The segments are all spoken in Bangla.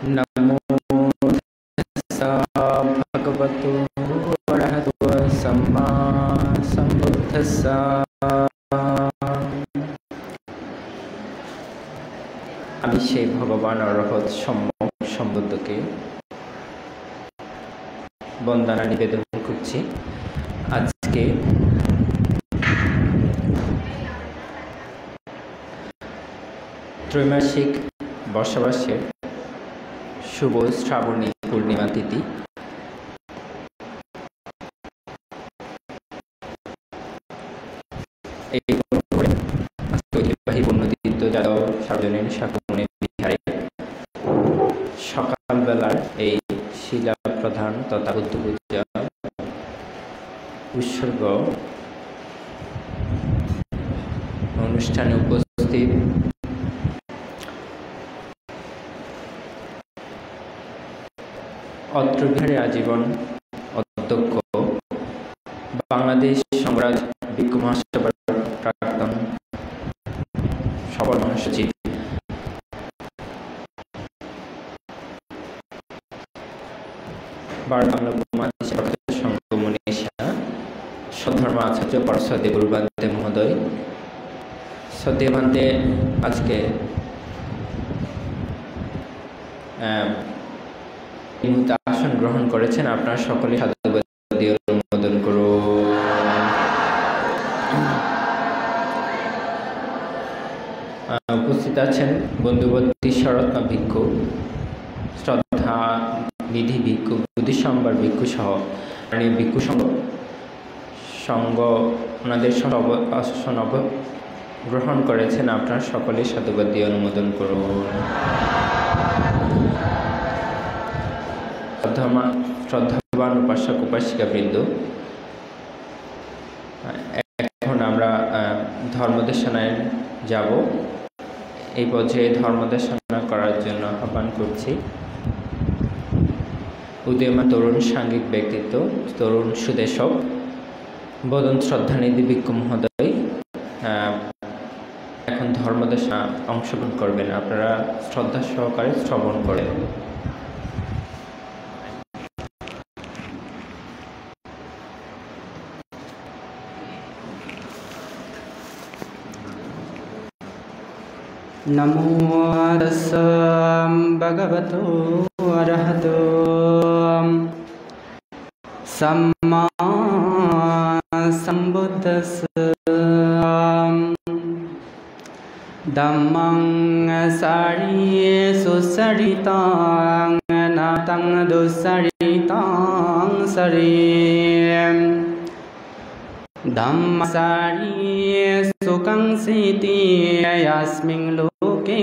नमो तस्सा भगवतो अरहतो सम्मा सम्बुद्धस्सा। আমি সেই ভগবান অরহত সম্যক সম্বুদ্ধকে বন্দনা নিবেদন করছি। আজকে ত্রৈমাসিক বর্ষাবাসের শুভ শ্রাবণী পূর্ণিমা তিথি। এই ঐতিহ্যবাহী পুণ্যতীর্থ যাদব সার্বজনীন শাকমণি বিহারে সকালবেলার এই শিলা প্রধান তথা বুদ্ধ পূজা উৎসর্গ অনুষ্ঠানে উপস্থিত অত্র বিহারের আজীবন অধ্যক্ষ বাংলাদেশ সংরাজ ভিক্ষু মহাসভার প্রাক্তন সফল মহাসচিব বাংলা উপমহাদেশ সংঘ মনীষা সদ্ধর্ম আচার্য পরশদে গুরুবান্তে মহোদয়, সদ্যবান্তে আজকে আসন গ্রহণ করেছেন। আপনারা সকলে সাধুবাদ দিয়ে অনুমোদন করুন। উপস্থিত আছেন বন্ধুবতী শরত্ন ভিক্ষু, শ্রদ্ধা নিধি ভিক্ষু, বুদ্ধিসম্ভার ভিক্ষু সহ ভিক্ষু সংঘ ওনাদের আসন গ্রহণ করেছেন। আপনারা সকলে সাধুবাদ দিয়ে অনুমোদন করুন। শ্রদ্ধাবান উপাসক উপাসিকা বৃন্দ, এখন আমরা ধর্মদেশনায় যাব। এই পর্যায়ে ধর্মদেশনা করার জন্য আহ্বান করছি উদীয়মান তরুণ সাংঘিক ব্যক্তিত্ব, তরুণ সুদেশক বদন শ্রদ্ধানিধি ভিক্ষু মহোদয় এখন ধর্মদেশনা অংশগ্রহণ করবেন। আপনারা শ্রদ্ধা সহকারে শ্রবণ করেন। नमो तस्सा भगवतो अरहतो सम्मा सम्बुद्धस्सा। धम्मं सारिये सुसरितां नातं दुसरितां सरियं। धम्मसारिये सुखं सीति यस्मिन् लोके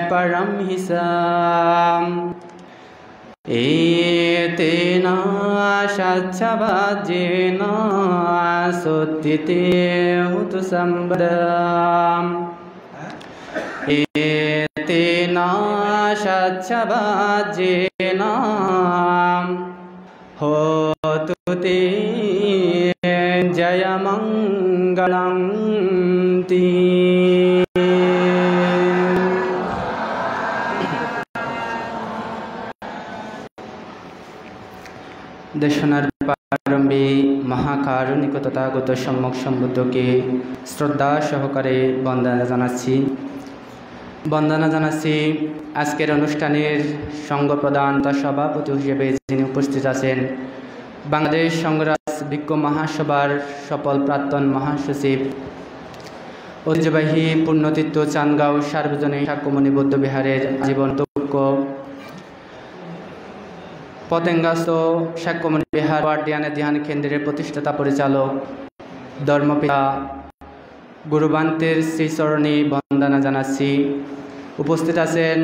परं हि साम्। एतेन सच्चवाज्येन सुत्थिते हुतु सम्पदाम्। एतेन सच्चवाज्येन होतु ते जयमङ्गलं ते। দেশনার প্রারম্ভে মহাকারুণিক তথাগত সম্যক সম্বুদ্ধকে শ্রদ্ধা সহকারে বন্দনা জানাচ্ছি। আজকের অনুষ্ঠানের সংঘ প্রধান তথা সভাপতি হিসেবে যিনি উপস্থিত আছেন বাংলাদেশ সংরাজ ভিক্ষু মহাসভার সফল প্রাক্তন মহাসচিব, ঐতিহ্যবাহী পুণ্যতীর্থ চান্দগাঁও সার্বজনীন শাকমণি বৌদ্ধ বিহারের আজীবন অধ্যক্ষ, পতেঙ্গাস্থ শাকমণি বিহার ওয়ার্ডিয়ানের ধ্যান কেন্দ্রের প্রতিষ্ঠাতা পরিচালক ধর্মপিতা গুরুবান্তের শ্রীচরণে বন্দনা জানাচ্ছি। উপস্থিত আছেন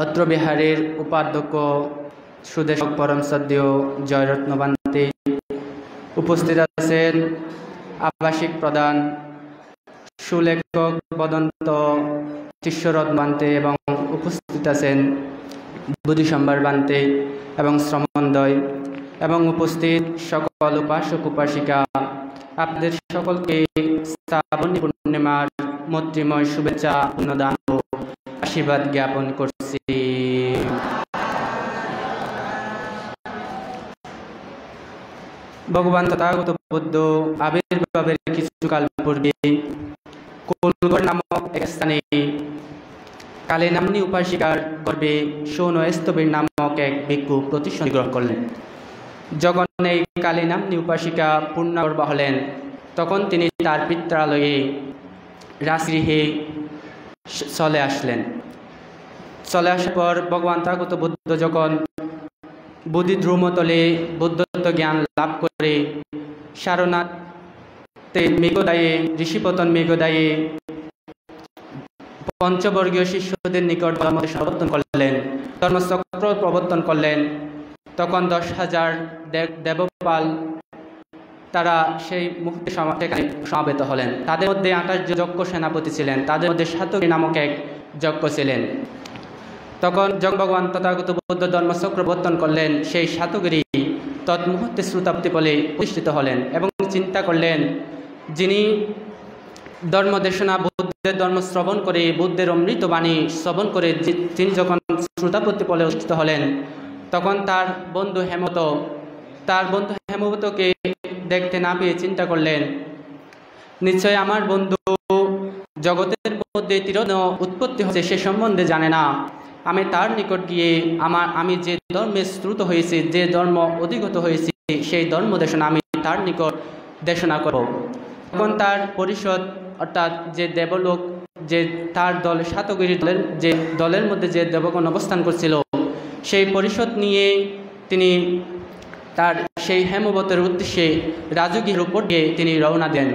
অত্র বিহারের উপাধ্যক্ষ সুদেশক পরম শ্রদ্ধেয় জয়রত্ন বান্তে। উপস্থিত আছেন আবাসিক প্রধান সুলেখক বদন্ত শিষ্যরথ বান্তে এবং উপস্থিত আছেন বুদ্ধিসম্ভার বান্তে এবং শ্রমণদ্বয় এবং উপস্থিত সকল উপাসক উপাসিকা, আপনাদের সকলকে শ্রাবণী পূর্ণিমার মৈত্রীময় শুভেচ্ছা, পুণ্যদান ও আশীর্বাদ জ্ঞাপন করছি। ভগবান তথাগত বুদ্ধ আবির্ভাবের কিছুকাল পূর্বে কোলগড় নামক এক স্থানে কালী নাম্নী উপাসিকার গর্ভে সৌনস্তবীর নামক এক ভিক্ষু প্রতিষ্ঠান গ্রহণ করলেন। যখন এই কালী নাম্নী উপাসিকা পূর্ণগর্ভা হলেন, তখন তিনি তার পিত্রালয়ে রাজগৃহে চলে আসলেন। চলে আসার পর ভগবান তথাগত বুদ্ধ যখন বুদ্ধিদ্রুমতলে বুদ্ধত্ব জ্ঞান লাভ করে সারনাথে মেঘদায়ে ঋষিপতন মেঘদায়ে পঞ্চবর্গীয় শিষ্যদের নিকট ধর্মকে প্রবর্তন করলেন, ধর্মচক্র প্রবর্তন করলেন। তখন 10,000 দেবপাল তারা সেই মুহূর্তে সেখানে সমাবেত হলেন। তাদের মধ্যে 28 যজ্ঞ সেনাপতি ছিলেন, তাদের মধ্যে সাতকী নামক এক যজ্ঞ ছিলেন। তখন যখন ভগবান তথাগত বুদ্ধ ধর্মচক্র প্রবর্তন করলেন, সেই সাতগিরি তৎমুহূর্তে শ্রুতাপ্তি বলে প্রতিষ্ঠিত হলেন এবং চিন্তা করলেন, যিনি ধর্মদেশনা বুদ্ধের ধর্ম শ্রবণ করে বুদ্ধের অমৃত বাণী শ্রবণ করে তিনি যখন শ্রুতাপত্তি বলে প্রতিষ্ঠিত হলেন, তখন তার বন্ধু হেমবতকে দেখতে না পেয়ে চিন্তা করলেন, নিশ্চয় আমার বন্ধু জগতের মধ্যে তিরোধ উৎপত্তি হচ্ছে সে সম্বন্ধে জানে না। আমি তার নিকট গিয়ে আমি যে ধর্মে শ্রুত হয়েছি, যে ধর্ম অধিগত হয়েছি, সেই ধর্ম দেশনা আমি তার নিকট দেশনা করব। তখন তার পরিষদ অর্থাৎ যে দেবলোক, যে তার দল সাতগিরি দলের মধ্যে যে দেবগণ অবস্থান করছিল, সেই পরিষদ নিয়ে তিনি তার সেই হেমবতের উদ্দেশ্যে রাজগৃহের উপর দিয়ে তিনি রওনা দেন।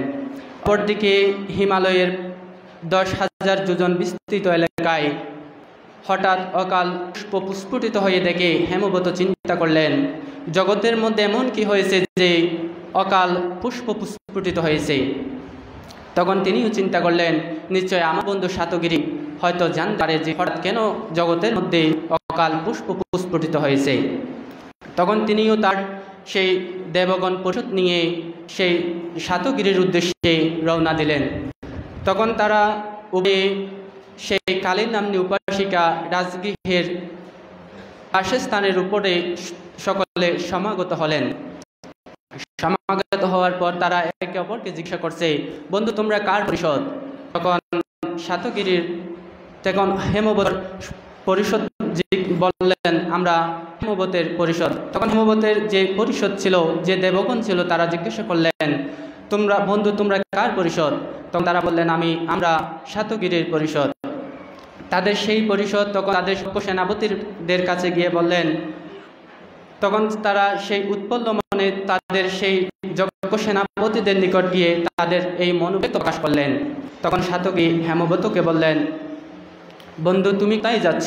অপরদিকে হিমালয়ের 10,000 যোজন বিস্তৃত এলাকায় হঠাৎ অকাল পুষ্প পুষ্পটিত হয়ে দেখে হেমবত চিন্তা করলেন, জগতের মধ্যে এমন কি হয়েছে যে অকাল পুষ্প পুষ্পটিত হয়েছে। তখন তিনিও চিন্তা করলেন, নিশ্চয় আমার বন্ধু সাতগিরি হয়তো জানতে পারে যে হঠাৎ কেন জগতের মধ্যে অকাল পুষ্প পুষ্পটিত হয়েছে। তখন তিনিও তার সেই দেবগণ পরিষদ নিয়ে সেই সাতগিরির উদ্দেশ্যে রওনা দিলেন। তখন তারা উভয়ে সেই কালী নাম্নী উপাসিকা রাজগৃহের পাশের স্থানের উপরে সকলে সমাগত হলেন। সমাগত হওয়ার পর তারা একে অপরকে জিজ্ঞাসা করছে, বন্ধু তোমরা কার পরিষদ? তখন হেমবত পরিষদ বললেন, আমরা হেমবতের পরিষদ। তখন হেমবতের যে পরিষদ ছিল, যে দেবগণ ছিল, তারা জিজ্ঞাসা করলেন, তোমরা কার পরিষদ? তখন তারা বললেন, আমরা সাতগিরির পরিষদ। তাদের সেই পরিষদ তখন তাদের সেনাপতিদের কাছে গিয়ে বললেন, তখন তারা সেই উৎপন্ন মনে তাদের সেই যজ্ঞ সেনাপতিদের নিকট গিয়ে তাদের এই মনোবেগ প্রকাশ করলেন। তখন সাতগী হেমবতকে বললেন, বন্ধু তুমি তাই যাচ্ছ?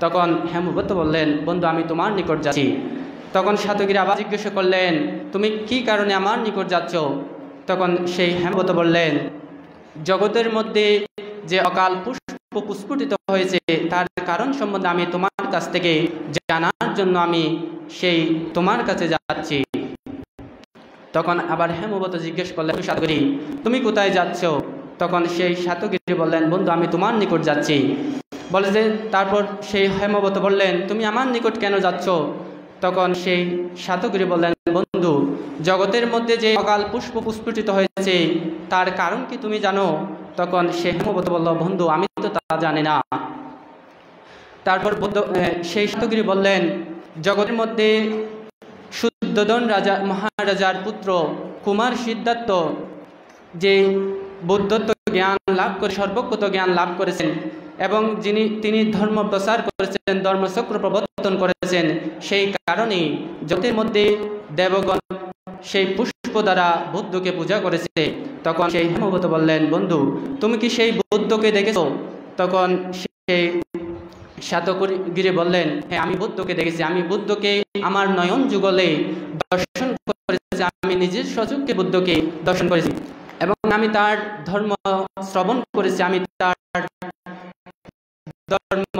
তখন হেমবত বললেন, বন্ধু আমি তোমার নিকট যাচ্ছি। তখন সাতগীরা আবার জিজ্ঞাসা করলেন, তুমি কি কারণে আমার নিকট যাচ্ছ? তখন সেই হেমবত বললেন, জগতের মধ্যে যে অকাল পুষ্প পুষ্পটিত হয়েছে তার কারণ সম্বন্ধে আমি তোমার কাছ থেকে জানার জন্য আমি সেই তোমার কাছে যাচ্ছি। তখন আবার হেমবত জিজ্ঞেস করলেন, সাতগিরি তুমি কোথায় যাচ্ছ? তখন সেই সাতগিরি বললেন, বন্ধু আমি তোমার নিকট যাচ্ছি। বলে যে তারপর সেই হেমবত বললেন, তুমি আমার নিকট কেন যাচ্ছ? তখন সেই সাতগিরি বললেন, বন্ধু জগতের মধ্যে যে অকাল পুষ্প পুষ্পটিত হয়েছে তার কারণ কি তুমি জানো? তখন সেই হেমবত বলল, বন্ধু আমি তো তা জানি না। তারপর সেই সাতগিরি বললেন, জগতের মধ্যে শুদ্ধোধন মহারাজার পুত্র কুমার সিদ্ধার্থ যে বুদ্ধত্ব জ্ঞান লাভ করে সর্বজ্ঞত জ্ঞান লাভ করেছেন এবং তিনি ধর্ম প্রচার করেছেন, ধর্মচক্র প্রবর্তন করেছেন, সেই কারণেই জগতের মধ্যে দেবগণ সেই পুষ্প দ্বারা বুদ্ধকে পূজা করেছে। তখন সেই হেমবত বললেন, বন্ধু তুমি কি সেই বুদ্ধকে দেখেছো? তখন সেই সাতগিরি বললেন, হ্যাঁ আমি বুদ্ধকে দেখেছি, আমি বুদ্ধকে আমার নয়ন যুগলে দর্শন করেছি, আমি নিজের স্বচক্ষে বুদ্ধকে দর্শন করেছি এবং আমি তার ধর্ম শ্রবণ করেছি, আমি তার ধর্ম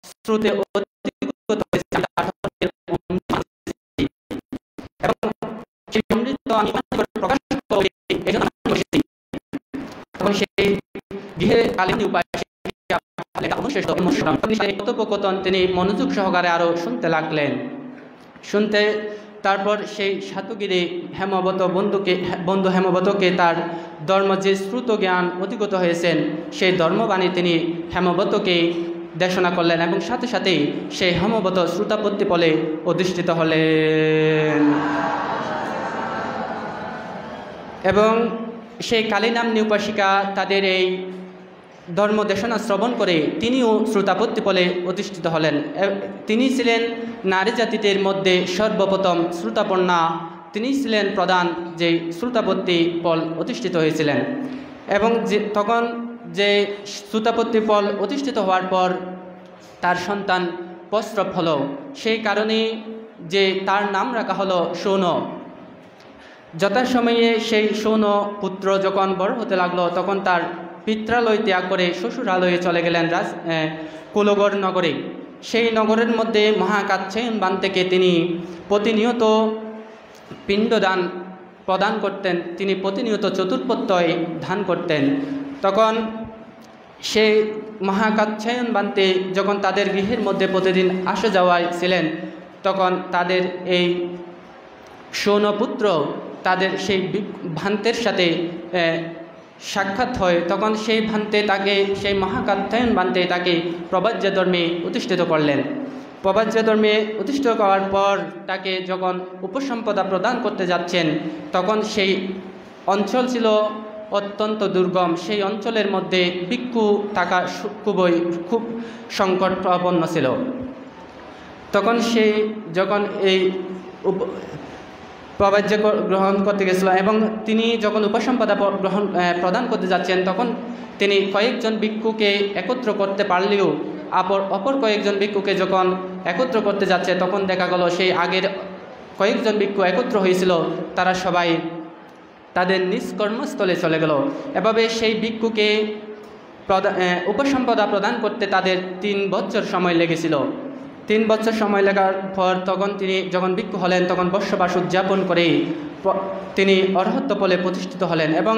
শ্রুতে অধিগত হয়েছি, এবং সেই অমৃত আমি প্রকাশ করে তখন সেই গৃহে কালীন উপায় কথোপকথন তিনি মনোযোগ সহকারে আরো শুনতে লাগলেন। শুনতে তারপর সেই সাতগিরি বন্ধু হেমবতকে তার ধর্ম যে শ্রুত জ্ঞান অধিগত হয়েছেন সেই ধর্মবাণী তিনি হেমবতকে দেশনা করলেন এবং সাথে সাথেই সেই হেমবত শ্রুতাপত্তি ফলে অধিষ্ঠিত হলেন। এবং সেই কালীনাম্নী উপাসিকা তাদের এই ধর্ম দেশনা শ্রবণ করে তিনিও শ্রুতাপত্তি ফলে অধিষ্ঠিত হলেন। তিনি ছিলেন নারী জাতিদের মধ্যে সর্বপ্রথম শ্রুতাপন্না, তিনি ছিলেন প্রধান যে শ্রুতাপত্তি ফল অধিষ্ঠিত হয়েছিলেন। এবং তখন যে শ্রুতাপত্তি ফল অধিষ্ঠিত হওয়ার পর তার সন্তান প্রস্রব হলো, সেই কারণে যে তার নাম রাখা হলো সৌন। যথাসময়ে সেই সৌন পুত্র যখন বড় হতে লাগলো তখন তার পিত্রালয় ত্যাগ করে শ্বশুরালয়ে চলে গেলেন কুলগড় নগরে। সেই নগরের মধ্যে মহাকাচ্যায়ন বান থেকে তিনি প্রতিনিয়ত পিণ্ডদান প্রদান করতেন, তিনি প্রতিনিয়ত চতুর্পত্যয় ধান করতেন। তখন সেই মহাকাচ্যায়ন বানতে যখন তাদের গৃহের মধ্যে প্রতিদিন আসা যাওয়ায় ছিলেন, তখন তাদের এই সৌনপুত্র তাদের সেই ভ্রান্তের সাথে সাক্ষাৎ হয়। তখন সেই ভ্রান্তে তাকে, সেই মহাকাত্যায়ন বান্তে তাকে প্রবাজ্য ধর্মে অধিষ্ঠিত করলেন। প্রবাজ্য ধর্মে অধিষ্ঠিত করার পর তাকে যখন উপসম্পদা প্রদান করতে যাচ্ছেন, তখন সেই অঞ্চল ছিল অত্যন্ত দুর্গম। সেই অঞ্চলের মধ্যে ভিক্ষু থাকা খুব সংকটাপন্ন ছিল। তখন সেই যখন এই প্রবাজ্য গ্রহণ করতে গেছিল এবং তিনি যখন উপসম্পদা প্রদান করতে যাচ্ছেন, তখন তিনি কয়েকজন ভিক্ষুকে একত্র করতে পারলেও অপর কয়েকজন ভিক্ষুকে যখন একত্র করতে যাচ্ছে, তখন দেখা গেল সেই আগের কয়েকজন ভিক্ষু একত্র হয়েছিল তারা সবাই তাদের নিজ কর্মস্থলে চলে গেল। এভাবে সেই ভিক্ষুকে উপসম্পদা প্রদান করতে তাদের 3 বছর সময় লেগেছিল। 3 বছর সময় লাগার পর তখন তিনি যখন ভিক্ষু হলেন, তখন বর্ষবাস উদযাপন করে তিনি অরহত্ব ফলে প্রতিষ্ঠিত হলেন। এবং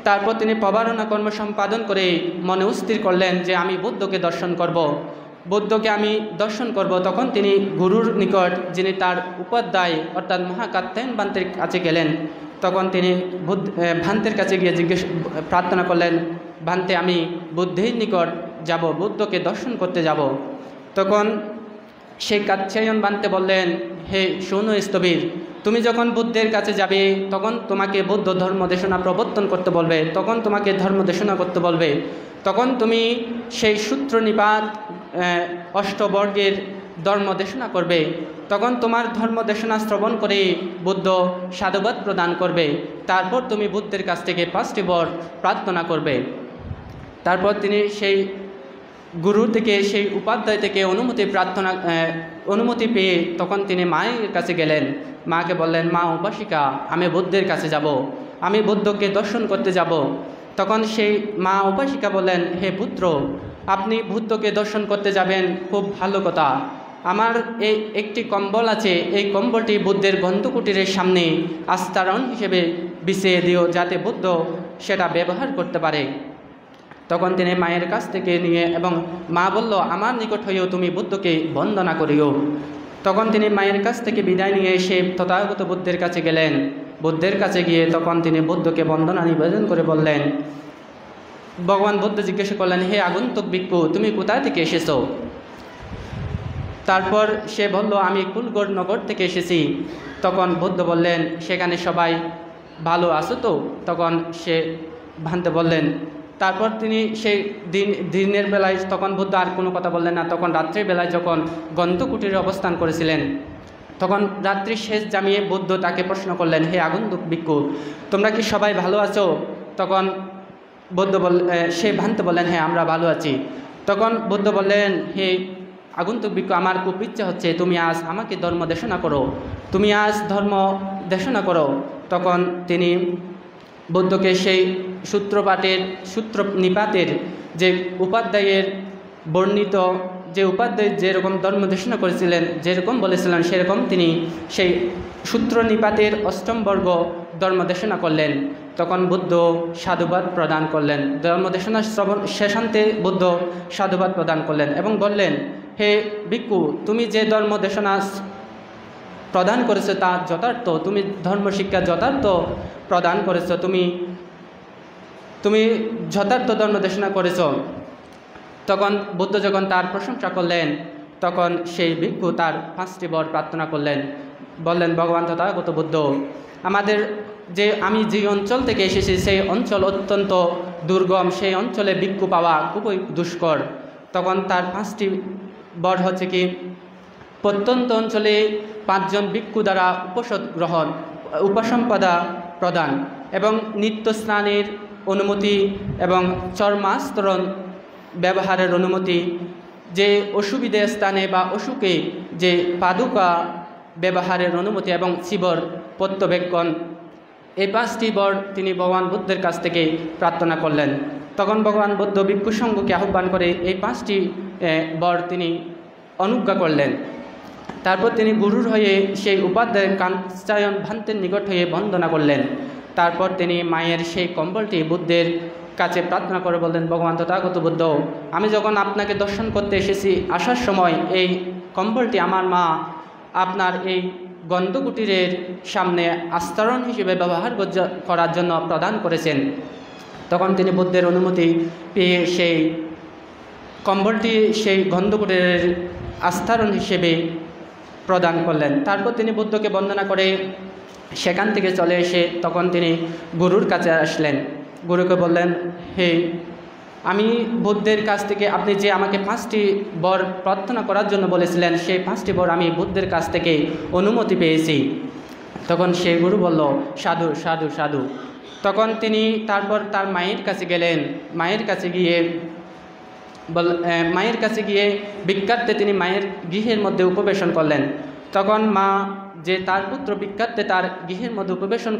তারপর তিনি প্রবারণা কর্ম সম্পাদন করে মনে স্থির করলেন যে আমি বুদ্ধকে দর্শন করব, বুদ্ধকে আমি দর্শন করব। তখন তিনি গুরুর নিকট, যিনি তার উপাধ্যায় অর্থাৎ মহাকাত্যায়ন বান্তের কাছে গেলেন। তখন তিনি ভ্রান্তের কাছে গিয়ে প্রার্থনা করলেন, ভ্রান্তে আমি বুদ্ধের নিকট যাব, বুদ্ধকে দর্শন করতে যাব। তখন সেই কাচ্যায়ন বান্তে বললেন, হে সৌন স্থবির, তুমি যখন বুদ্ধের কাছে যাবে তখন তোমাকে বুদ্ধ ধর্ম দেশনা প্রবর্তন করতে বলবে, তখন তোমাকে ধর্ম দেশনা করতে বলবে। তখন তুমি সেই সূত্র নিপাত অষ্টবর্গের ধর্ম দেশনা করবে। তখন তোমার ধর্ম দেশনা শ্রবণ করে বুদ্ধ সাধুবাদ প্রদান করবে। তারপর তুমি বুদ্ধের কাছ থেকে 5টি বর প্রার্থনা করবে। তারপর তিনি সেই গুরু থেকে, সেই উপাধ্যায় থেকে অনুমতি পেয়ে তখন তিনি মায়ের কাছে গেলেন। মাকে বললেন, মা উপাসিকা, আমি বুদ্ধের কাছে যাব, আমি বুদ্ধকে দর্শন করতে যাব। তখন সেই মা উপাসিকা বললেন, হে পুত্র, আপনি বুদ্ধকে দর্শন করতে যাবেন, খুব ভালো কথা। আমার এই একটি কম্বল আছে, এই কম্বলটি বুদ্ধের গন্ধকুটিরের সামনে আস্তারণ হিসেবে বিছিয়ে দিও, যাতে বুদ্ধ সেটা ব্যবহার করতে পারে। তখন তিনি মায়ের কাছ থেকে নিয়ে, এবং মা বলল, আমার নিকট হইও তুমি বুদ্ধকে বন্দনা করিও। তখন তিনি মায়ের কাছ থেকে বিদায় নিয়ে এসে তথাগত বুদ্ধের কাছে গেলেন। বুদ্ধের কাছে গিয়ে তখন তিনি বুদ্ধকে বন্দনা নিবেদন করে বললেন, ভগবান বুদ্ধ জিজ্ঞাসা করলেন, হে আগন্তুক ভিক্ষু, তুমি কোথা থেকে এসেছো? তারপর সে বলল, আমি কুলগড় নগর থেকে এসেছি। তখন বুদ্ধ বললেন, সেখানে সবাই ভালো আছো তো? তখন সে ভান্তে বললেন। তারপর তিনি সেই দিনের বেলায় তখন বুদ্ধ আর কোনো কথা বললেন না। তখন রাত্রির বেলায় যখন গন্ধকুটিরে অবস্থান করেছিলেন, তখন রাত্রি শেষ জামিয়ে বুদ্ধ তাকে প্রশ্ন করলেন, হে আগন্তুক ভিক্ষু, তোমরা কি সবাই ভালো আছো? তখন বুদ্ধ সে ভান্তে বললেন, হ্যাঁ, আমরা ভালো আছি। তখন বুদ্ধ বললেন, হে আগন্তুক ভিক্ষু, আমার খুব ইচ্ছা হচ্ছে তুমি আজ আমাকে ধর্ম দেশনা করো, তুমি আজ ধর্ম দেশনা করো। তখন তিনি বুদ্ধকে সেই সূত্র নিপাতের যে উপাধ্যায়ের বর্ণিত, যে উপাধ্যায় যেরকম ধর্ম দেশনা করেছিলেন, যেরকম বলেছিলেন, সেরকম তিনি সেই সূত্র নিপাতের 8ম বর্গ ধর্ম দেশনা করলেন। তখন বুদ্ধ সাধুবাদ প্রদান করলেন। ধর্ম দেশনা শ্রবণ শেষান্তে বুদ্ধ সাধুবাদ প্রদান করলেন এবং বললেন, হে ভিক্ষু, তুমি যে ধর্ম দেশনা প্রদান করেছো তা যথার্থ, তুমি ধর্মশিক্ষা যথার্থ প্রদান করেছো, তুমি যথার্থ ধর্ম দেশনা করেছো। তখন বুদ্ধ যখন তার প্রশংসা করলেন, তখন সেই ভিক্ষু তার 5টি বর প্রার্থনা করলেন। বললেন, ভগবান তথাগত বুদ্ধ, আমি যে অঞ্চল থেকে এসেছি সেই অঞ্চল অত্যন্ত দুর্গম, সেই অঞ্চলে ভিক্ষু পাওয়া খুবই দুষ্কর। তখন তার 5টি বর হচ্ছে কি, প্রত্যন্ত অঞ্চলে 5 জন ভিক্ষু দ্বারা উপসদ গ্রহণ, উপসম্পদা প্রদান এবং নিত্য স্নানের অনুমতি এবং চর্মাস্তরণ ব্যবহারের অনুমতি, যে অসুবিধে স্থানে বা অসুখে যে পাদুকা ব্যবহারের অনুমতি এবং শিবর প্রত্যবেক্ষণ, এই 5টি বর তিনি ভগবান বুদ্ধের কাছ থেকে প্রার্থনা করলেন। তখন ভগবান বুদ্ধ ভিক্ষু সংঘকে আহ্বান করে এই 5টি বর তিনি অনুজ্ঞা করলেন। তারপর তিনি গুরুর হয়ে সেই উপাধ্যায় কাঞ্চায়ন ভান্তের নিকট হয়ে বন্দনা করলেন। তারপর তিনি মায়ের সেই কম্বলটি বুদ্ধের কাছে প্রার্থনা করে বললেন, ভগবান তথাগত বুদ্ধ, আমি যখন আপনাকে দর্শন করতে এসেছি, আসার সময় এই কম্বলটি আমার মা আপনার এই গন্ধকুটিরের সামনে আস্তরণ হিসেবে ব্যবহার করার জন্য প্রদান করেছেন। তখন তিনি বুদ্ধের অনুমতি পেয়ে সেই কম্বলটি সেই গন্ধকুটিরের আস্তরণ হিসেবে প্রদান করলেন। তারপর তিনি বুদ্ধকে বন্দনা করে সেখান থেকে চলে এসে তখন তিনি গুরুর কাছে আসলেন। গুরুকে বললেন, হে, আমি বুদ্ধের কাছ থেকে আপনি যে আমাকে 5টি বর প্রার্থনা করার জন্য বলেছিলেন, সেই 5টি বর আমি বুদ্ধের কাছ থেকে অনুমতি পেয়েছি। তখন সে গুরু বলল, সাধু সাধু সাধু। তখন তিনি তারপর তার মায়ের কাছে গেলেন। মায়ের কাছে গিয়ে ভিক্ষার্থে তিনি মায়ের গৃহের মধ্যে উপবেশন করলেন। তখন মা যে তার পুত্র ভিক্ষার্থে তার গৃহের মধ্যে উপবেশন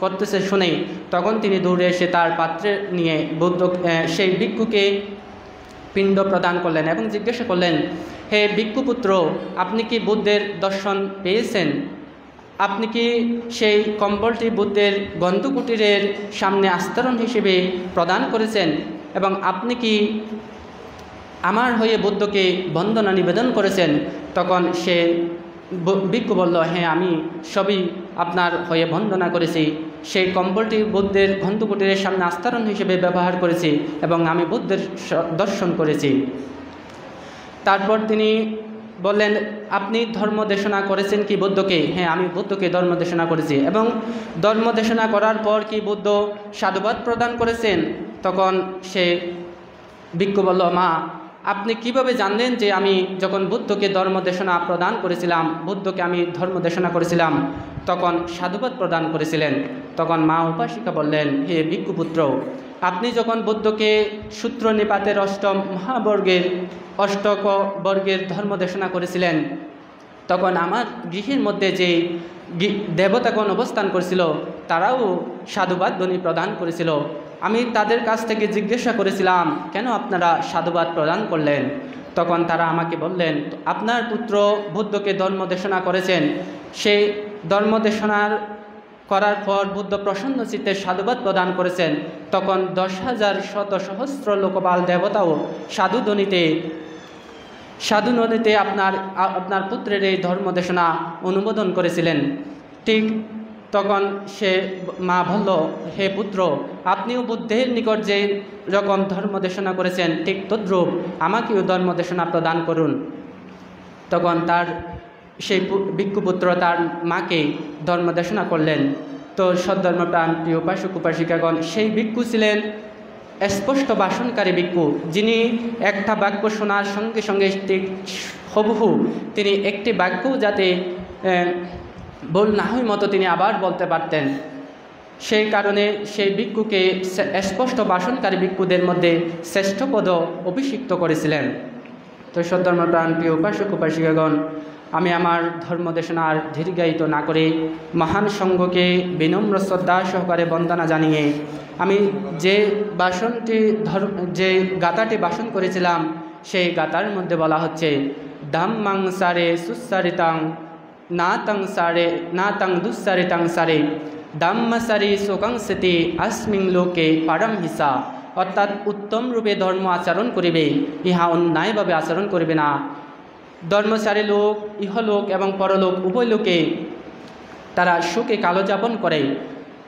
করতেছে শুনে তখন তিনি দৌড়ে এসে তার পাত্রে নিয়ে সেই ভিক্ষুকে পিণ্ড প্রদান করলেন এবং জিজ্ঞাসা করলেন, হে ভিক্ষুপুত্র, আপনি কি বুদ্ধের দর্শন পেয়েছেন? আপনি কি সেই কম্বলটি বুদ্ধের গন্ধকুটিরের সামনে আস্তরণ হিসেবে প্রদান করেছেন এবং আপনি কি আমার হয়ে বুদ্ধকে বন্দনা নিবেদন করেছেন? তখন সে ভিক্ষু বলল, হ্যাঁ, আমি সবই আপনার হয়ে বন্দনা করেছি। সেই কম্বলটি বুদ্ধের গন্ধকুটিরের সামনে আস্তরণ হিসেবে ব্যবহার করেছি এবং আমি বুদ্ধের দর্শন করেছি। তারপর তিনি বললেন, আপনি ধর্ম দেশনা করেছেন কি বুদ্ধকে? হ্যাঁ, আমি বুদ্ধকে ধর্ম দেশনা করেছি। এবং ধর্ম দেশনা করার পর কি বুদ্ধ সাধুবাদ প্রদান করেছেন? তখন সে ভিক্ষু বলল, মা, আপনি কিভাবে জানলেন যে আমি যখন বুদ্ধকে ধর্ম দেশনা প্রদান করেছিলাম, বুদ্ধকে আমি ধর্ম দেশনা করেছিলাম, তখন সাধুবাদ প্রদান করেছিলেন? তখন মা উপাসিকা বললেন, হে ভিক্ষুপুত্র, আপনি যখন বুদ্ধকে সূত্র নিপাতের অষ্টক বর্গের ধর্ম দেশনা করেছিলেন, তখন আমার গৃহের মধ্যে যে দেবতাগণ অবস্থান করেছিল তারাও সাধুবাদ ধ্বনি প্রদান করেছিল। আমি তাদের কাছ থেকে জিজ্ঞাসা করেছিলাম, কেন আপনারা সাধুবাদ প্রদান করলেন? তখন তারা আমাকে বললেন, আপনার পুত্র বুদ্ধকে ধর্ম দেশনা করেছেন, সেই ধর্ম দেশনার করার পর বুদ্ধ প্রসন্ন চিত্তে সাধুবাদ প্রদান করেছেন। তখন 10,000 শত সহস্র লোকপাল দেবতাও সাধু নদীতে আপনার পুত্রের এই ধর্ম দেশনা অনুমোদন করেছিলেন। ঠিক তখন সে মা বলল, হে পুত্র, আপনিও বুদ্ধের নিকট যে রকম ধর্ম দেশনা করেছেন ঠিক তদ্রূপ আমাকেও ধর্ম দেশনা প্রদান করুন। তখন তার সেই ভিক্ষুপুত্র তার মাকে ধর্ম দেশনা করলেন। তো সদ্ধর্মপ্রাণ প্রিয় উপাসক উপাসিকাগণ, সেই ভিক্ষু ছিলেন স্পষ্ট ভাষণকারী ভিক্ষু, যিনি একটা বাক্য শোনার সঙ্গে সঙ্গে ঠিক হুবহু তিনি একটি বাক্যও যাতে ভুল না হয় মতো তিনি আবার বলতে পারতেন। সেই কারণে সেই ভিক্ষুকে স্পষ্ট ভাষণকারী ভিক্ষুদের মধ্যে শ্রেষ্ঠ পদ অভিষিক্ত করেছিলেন। তো সদ্ধর্মপ্রাণ প্রিয় উপাসক উপাসিকাগণ, আমি আমার ধর্মদেশনা আর দীর্ঘায়িত না করে মহান সংঘকে বিনম্র শ্রদ্ধা সহকারে বন্দনা জানিয়ে আমি যে গাথাটি ভাষণ করেছিলাম সেই গাথার মধ্যে বলা হচ্ছে, ধাম্মাং সারে সুসারিতাং না তাং দুঃসারিতাং সারে ধাম্মাসারি শোকাংসেতি আসমিং লোকে পারম হিসা। অর্থাৎ উত্তম রূপে ধর্ম আচরণ করিবে, ইহা অন্যায়ভাবে আচরণ করিবে না। ধর্মচারী লোক ইহলোক এবং পরলোক উভয় লোকে তারা সুখে কালযাপন করে।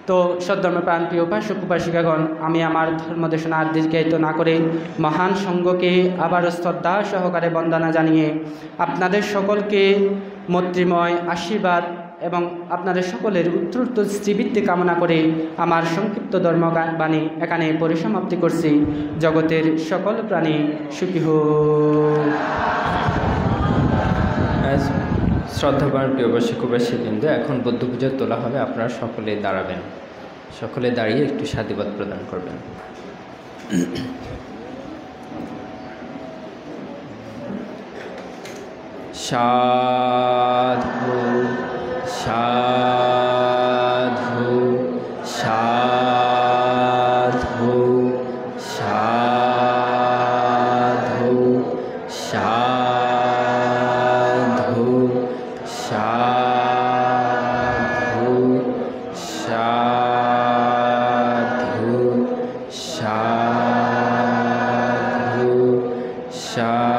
তো সদ্ধর্মপ্রাণ প্রিয় উপাসক উপাসিকাগণ, আমি আমার ধর্মদেশনা আর দীর্ঘায়িত না করে মহান সঙ্ঘকে আবারও শ্রদ্ধা সহকারে বন্দনা জানিয়ে আপনাদের সকলকে মৈত্রীময় আশীর্বাদ এবং আপনাদের সকলের উত্তরোত্তর শ্রীবৃদ্ধি কামনা করে আমার সংক্ষিপ্ত ধর্মবাণী এখানে পরিসমাপ্তি করছি। জগতের সকল প্রাণী সুখী হোক। শ্রদ্ধাবান প্রিয় উপাসক উপাসিকবৃন্দ, এখন বুদ্ধ পূজা তোলা হবে। আপনারা সকলে দাঁড়াবেন, সকলে দাঁড়িয়ে একটু সাধুবাদ প্রদান করবেন। সাধু সাধু সাধু সাধু সাধু সাধু সাধু সাধু সাধু।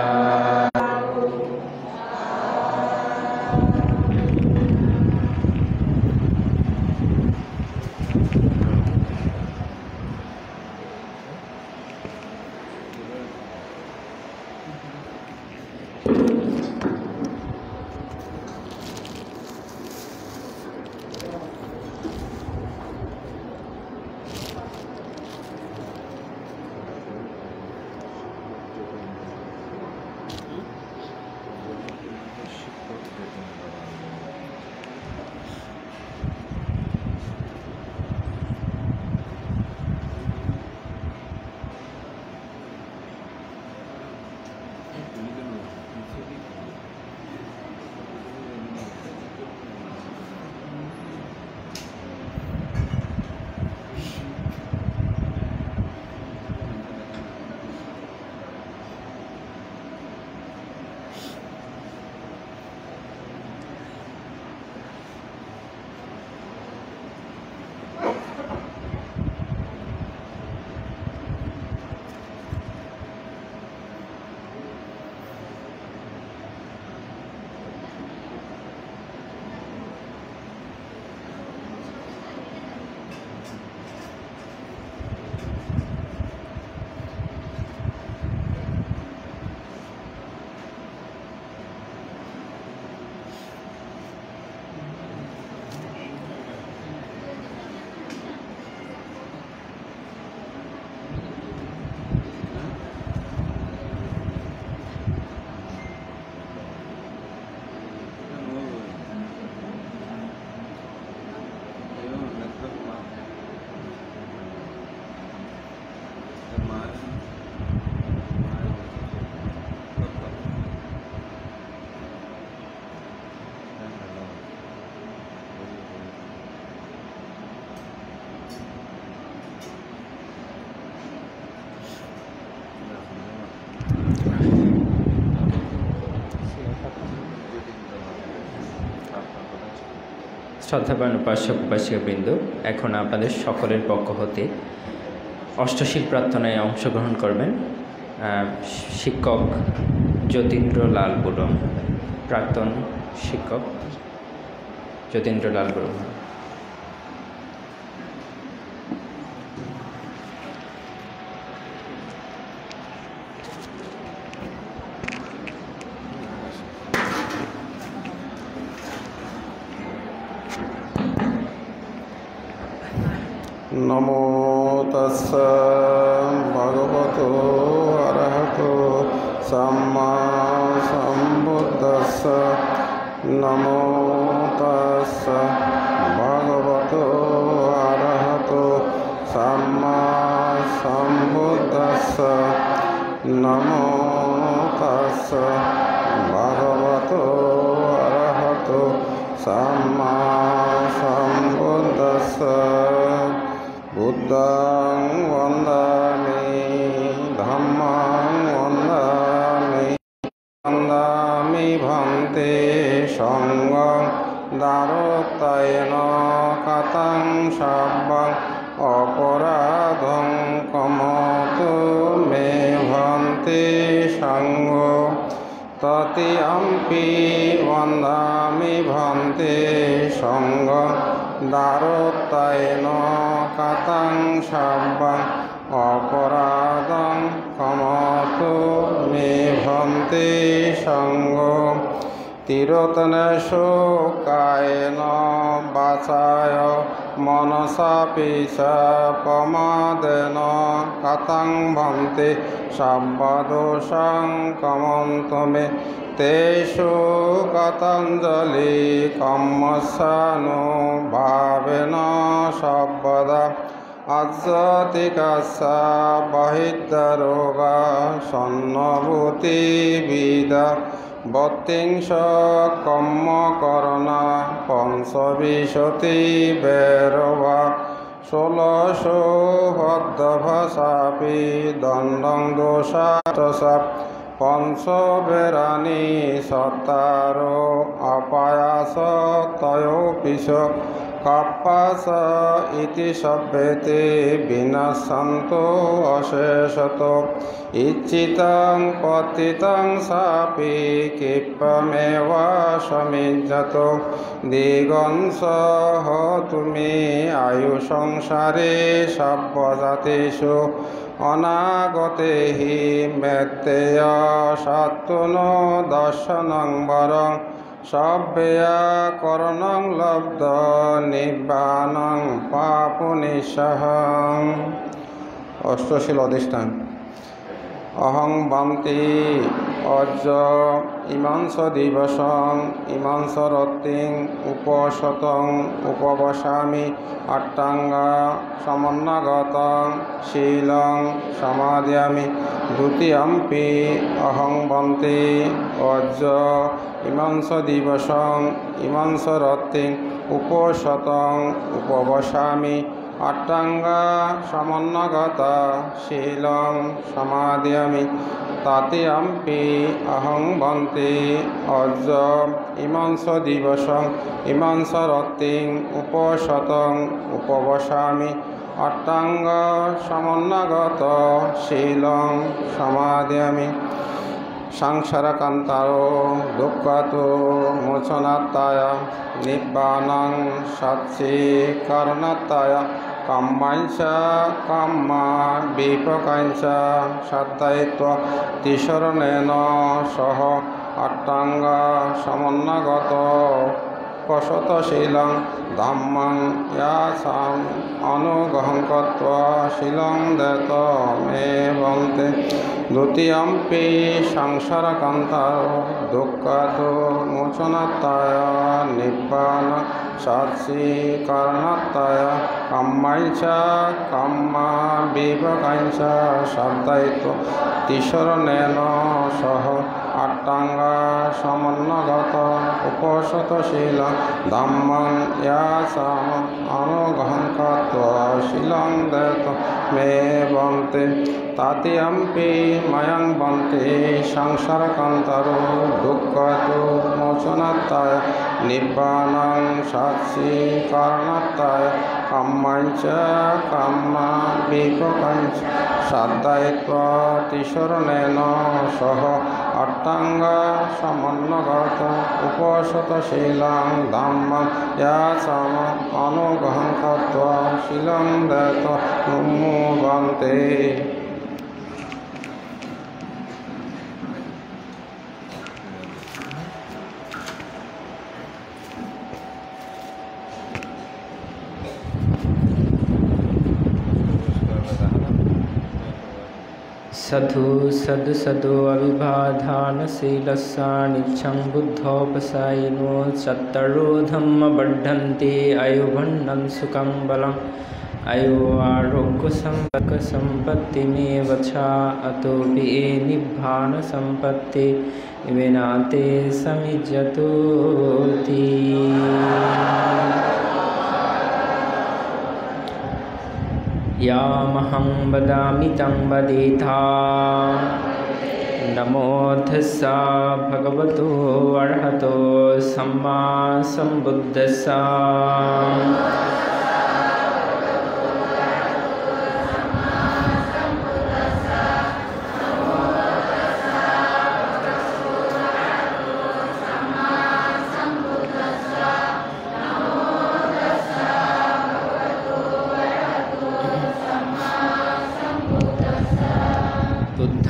শ্রদ্ধাবান উপাসক উপাসিকাবৃন্দ, এখন আপনাদের সকলের পক্ষ হতে অষ্টশীল প্রার্থনায় অংশগ্রহণ করবেন শিক্ষক যতীন্দ্র লাল বড়ুয়া, প্রাক্তন শিক্ষক যতীন্দ্র লাল বড়ুয়া। নমো তাস্সা ভগবতো অরহতো সাম্মা সম্বুদ্ধাস্সা। নমো তাস্সা ভগবতো অরহতো সাম্মা সম্বুদ্ধাস্সা। নমো তাস্সা ভগবতো অরহতো সাম্মা সম্বুদ্ধাস্সা। বুদ্ধং বন্দামি ধম্মং বন্দামি বন্দামি ভন্তে সঙ্গং দারোত্তায়েন কাতাং সাব্বং অপরাধং কমতু মে ভন্তে সঙ্গ ततियम्पि वन्दामि भन्ते सङ्गं दारोत्तयेन कथं शब्दम् अपराधं क्षमतु मे भन्ते सङ्गो तिरोतनेषु कायेन वाचाय मनसापि च प्रमादेन कथं भन्ते सर्वदोषं क्षमन्तु मे तेषु कथञ्जलि कर्मस्यानुभावेन सर्वदा अज्जतिकस्य बहिर्दरोगा सन्नभूतिविदा बत्तिंश कर्मकरणा पंचविंशति भैरवा 16 भद्रभाषापि दण्डं दोषाटसा पंचवेरानि सत्तारो अपायास तयोऽपि च कप्पास इति शब्देते विनश्यन्तो अशेषतो इच्छितं पतितं सापि क्षिप्रमेव समिज्जतो दिगंस होतु मे आयुसंसारे सर्वजातिषु अनागते हि मेत्तेय सात्वनो दर्शनं वरं सभ्यकरणं लब्ध निब्बानं पापुनिस्सहं अष्टशील अधिष्ठान अहं वन्ति अज इमांस दिवसं इमांस रत्तिं उपशतं उपवसामि अट्टांगा समन्नगतं शीलं समादयामि द्वितीयम्पि अहं वन्ति अज इमांस दिवसं इमांस रत्तिं उपशतं उपवसामि अट्टांगा समन्नगता शीलं समादयामि तृतीयम्पि अहं वन्ति अज इमांस दिवसं इमांस रत्तिं उपशतं उपवसामि अट्टांगा समन्नगता शीलं समादयामि संसारकान्तारो दुःखतो मोचनात्ताय निब्बानं सच्चिकरणात्ताय कम्माञ्च कम्मा विपकाञ्च श्रद्धयित्वा तिसरणेन सह अट्टांगा समन्नगतो कसतशीलं धम्मं यासाम् अनुगहं कृत्वा शीलं दत्त मे वन्ते द्वितीयम्पि संसारकान्तारो दुःखतो मोचनात्ताय निब्बान सच्चिकरणात्ताय कम्माञ्च कम्मा विपकाञ्च श्रद्धयित्वा तिसरणेन सह अट्टांगा समन्नगत उपसतशीलं धम्मं यासाम् अनुगहं कृत्वा शीलं दत्त मे वन्ते तृतीयम्पि मयं वन्ति संसारकान्तारो दुःखतो मोचनात्ताय निब्बानं सच्चिकरणात्ताय कम्माञ्च कम्मा विपकाञ्च श्रद्धयित्वा तिसरणेन सह अट्टांगा समन्नगत उपसतशीलं धम्मं यासाम् अनुगहं कृत्वा शीलं दत्त मे वन्ते सधु सद् सदो अविबाधानशीलस्य निच्छं बुद्धोपसायिनो चत्तरो धम्मवर्धन्ते आयुर्भण्डं सुखं बलम् आयु आरोग्यसम्पत्तिमेव च अतोऽपि ये निब्बानसम्पत्ति विनाते समिज्जतोति यामहं वदामि तं वदेथा नमो तस्सा भगवतो अर्हतो सम्मा सम्बुद्धस्सा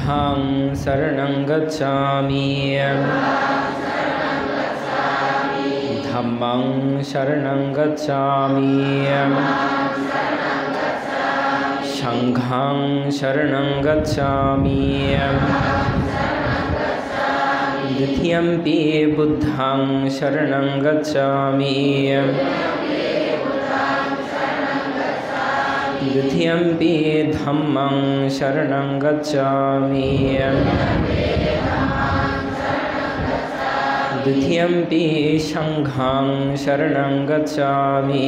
बुद्धं शरणं गच्छामि धम्मं शरणं गच्छामि संघं शरणं गच्छामि द्वितीयंपि बुद्धं शरणं गच्छामि द्वितीयंपि धम्मं शरणं गच्छामि द्वितीयंपि संघं शरणं गच्छामि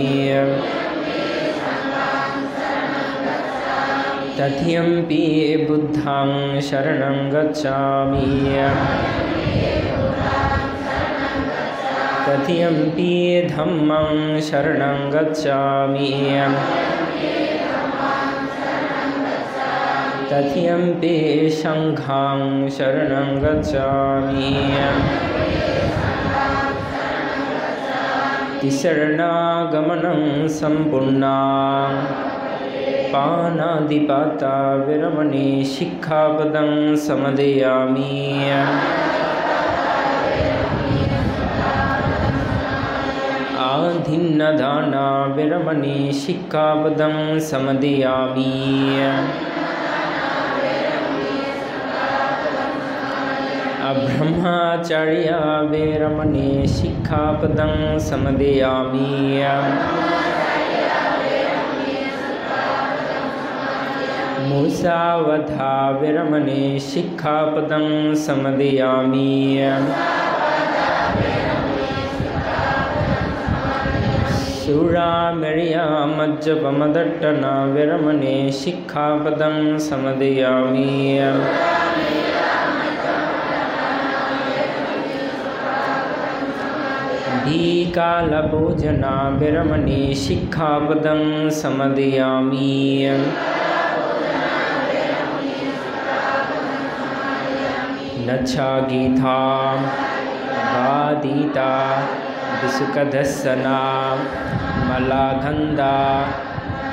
तृतीयंपि बुद्धं शरणं गच्छामि तृतीयंपि धम्मं शरणं गच्छामि तृतीयंपि संघं शरणं गच्छामि तिसरणागमनं सम्पूर्णं पानादिपाता विरमणे शिक्षापदं समदयामि आधिन्नदाना विरमणे शिक्षापदं समदयामि अब्रह्मचर्य वेरमणे शिक्षापदं समदयामि मुसावधा विरमणे शिक्षापदं समदयामि सुरामेर्या मज्जपमदट्टना विरमणे शिक्षापदं समदयामि कालभोजना विरमणे शिक्षापदं समदयामि नच्छागीता वादिता विसुकदर्शना मलागंधा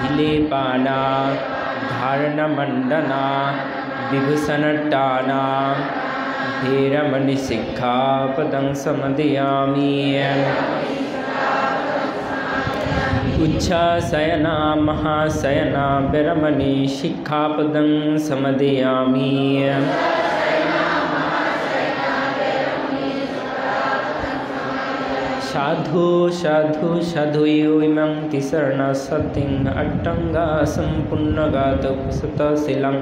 विलेपाना धारणमंडना विभूषणटाना भेरमणि शिक्षापदं समदयामि उच्चासयना महाशयना विरमणे शिक्षापदं समदयामि साधु साधु साधुयोइमं तिसरणसतिं अट्टङ्गा सम्पूर्णगातुसतशिलं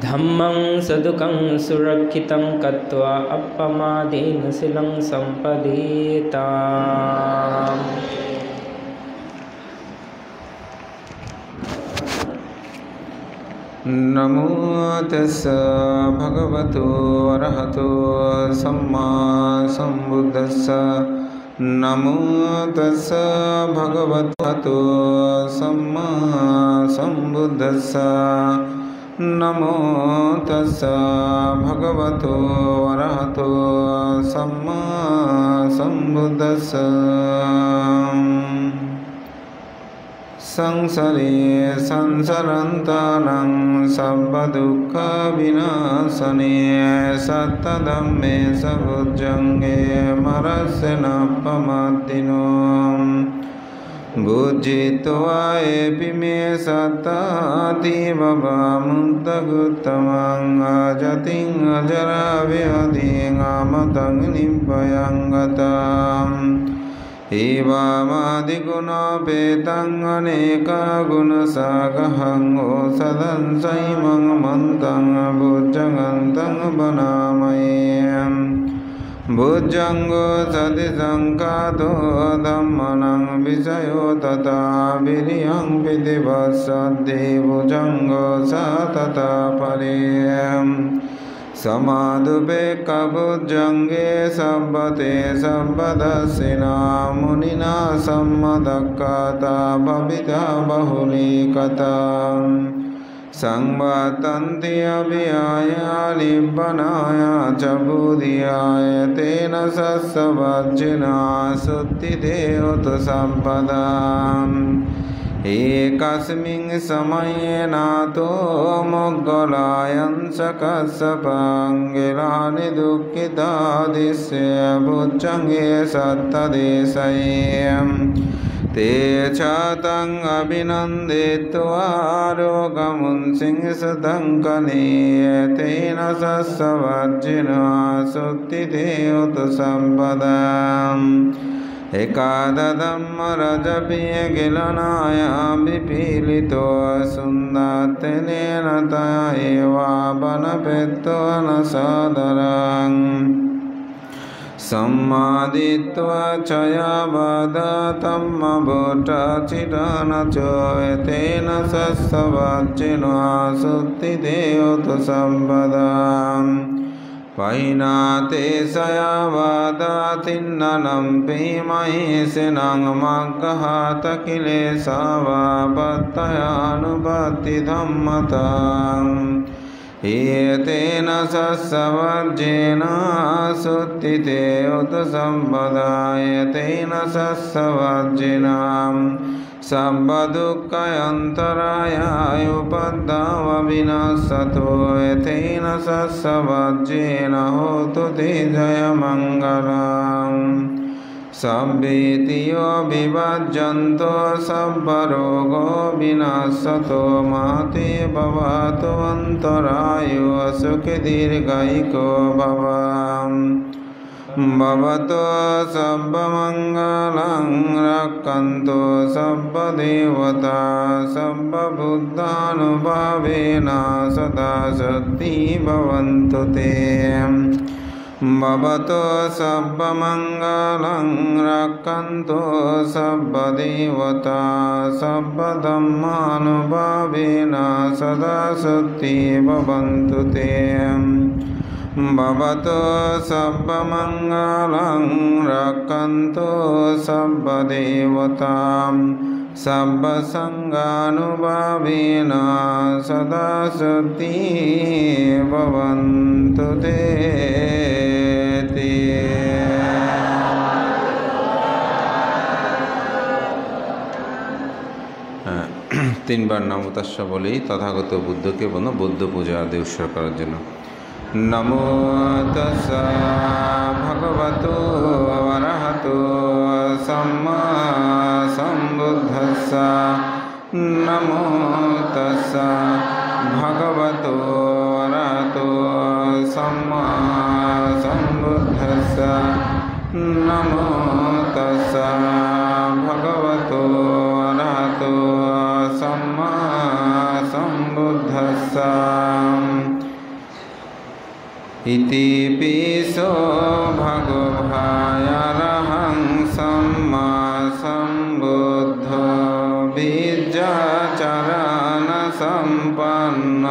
धम्मं सदुकं सुरक्षितं कृत्वा अपमादेन शिलं सम्पदेताम्। नमो तस्स भगवतो अरहतो सम्मा सम्बुद्धस्स नमो तस्स भगवतो सम्मा सम्बुद्धस्स नमो तस्स भगवतो अरहतो सम्मा सम्बुद्धस्स संसारे संसरन्तानां सर्वदुःखविनाशने सत्तधम्मे सबुज्जङ्गे मरस्य न प्रमादिनो बुद्धित्वा एपि मे सत्तातीव मुक्तगुत्तमं अजतिं अजराव्याधिं अमतं निभयं गतम् एवामादिगुणोपेतं अनेकगुणसागरं औषधं सैमं मन्तं भुजगन्तं वनामये भुजङ्गो सतिसङ्कातो धम्मनं विषयो तथा वीर्यं विधिवत्सद्धि भुजङ्गो स तथा परे समाधुपेक्खभुजङ्गे सब्बते सब्बदर्शिना मुनिना सम्मदक्कता भविता बहुलीकता संवर्तन्ति अभियाय लिम्बनाय च बुधियाय तेन सस्सवज्जिना शुद्धिदेवतु सम्पदाम् एकस्मिन् समये नातो मोग्गलायंस कश्यपाङ्गिलानि दुःखितादिस्य भुजङ्गे सत्तदेशये ते च तं अभिनन्दित्वा रोगमुंसिंसदङ्कनीय तेन सस्सवर्जिनो सुत्तिते उत सम्पदाम् एकादधम्मरजपियगिलनाय विपीलितो सुन्दतेन तया एवावनपेत्वा सादरम् सम्मादित्वा चयावदतमभूतचिरनचो तेन सस्सवर्जिनो सुत्तिते उत सम्पदाम् वैनाते सयावदतिन्ननं पीमहिषिनं मग्गहातकिलेशावापत्तयानुपत्तिधम्मताम् एतेन सस्सवर्जेन सुत्तिते उत सम्पदाय तेन सस्सवर्जिनाम् सर्वदुःखयन्तरायाय उपद्रव विनश्यतो तेन सस्सवर्जेन होतु ते जयमङ्गलम् सब्बेतियो विभज्यन्तो सर्वरोगो विनश्यतो महते भवतु अन्तरायो सुखदीर्घैको भवम् भवतो सर्वमङ्गलं रक्षन्तु सर्वदेवता सर्वबुद्धानुभावेन सदा सद्ति भवन्तु ते भवतो सर्वमङ्गलं रक्षन्तु सर्वदेवता सर्वधर्मानुभावेन सदा सद्ति भवन्तु ते भवतो सर्वमङ्गलं रक्षन्तु सर्वदेवतां सर्वसङ्गानुभावेन सदा सद्ति भवन्तु ते। তিনবার নমো তাস্য বলেই তথাগত বুদ্ধকে বলো বুদ্ধ পূজা আদি উৎসর্গ করার জন্য। नमो तस्सा भगवतो अरहतो सम्मा सम्बुद्धस्सा नमो तस्सा भगवतो अरहतो सम्मा सम्बुद्धस्सा नमो तस्सा भगवतो अरहतो सम्मा सम्बुद्धस्सा इति पिसो भगवायारहं सम्मा सम्बुद्धो बीजाचरण सम्पन्न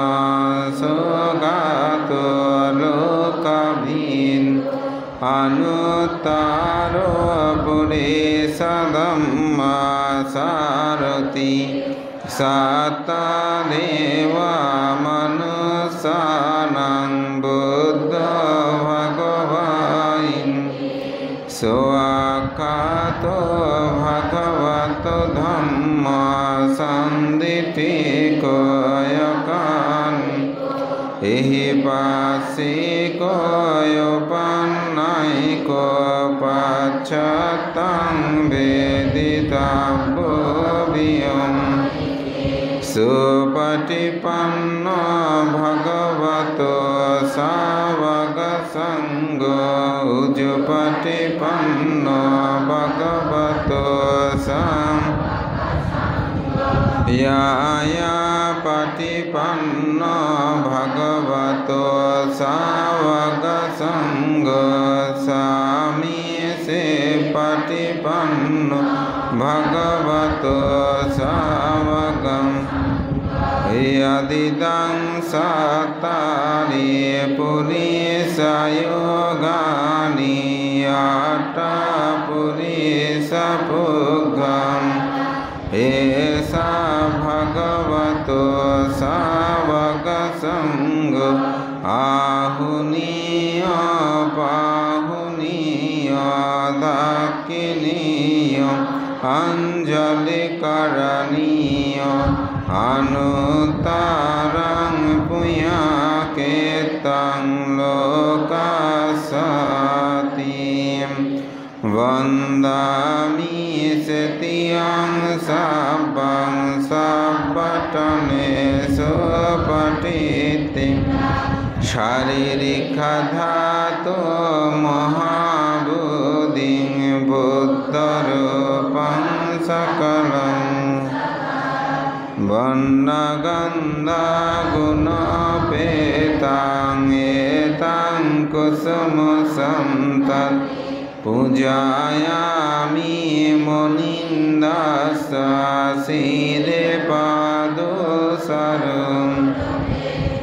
सुगातो लोकभीन् अनुत्तरो पुरेशधम्मा सारथि सत्तदेवा मनुष्याणां सोआकातो भगवतो धम्म सन्दीपिकोयकान् एहि पासिकोयोपन्नायिको पश्चात्तं वेदितव्यम् सुपटिपन्नो भगवतो सावकसङ्गो उजुपटिपन्नो भगवतो यायापटिपन्नो भगवतो सावकसङ्गो सामीसे पटिपन्नो भगवतो सावकम् यदिदं सत्तानि पुरीशयोगानि अट्टपुरीशपुग्गम् एषा भगवतो सावकसङ्ग आहुनीय पाहुनीय दाक्षिणीय अञ्जलिकरणीय अनुत्तरं पुण्यकेतं लोकसतीं वन्दामि सत्यं सब्बं सब्बटनेषु पठितिं शारीरिकधातु महाबुद्धिं बुद्धरूपं सकलं वर्णगन्धगुणोपेतं एतं कुसुमसं तत् पूजयामि मुनिन्दस्य शिरे पादोसरं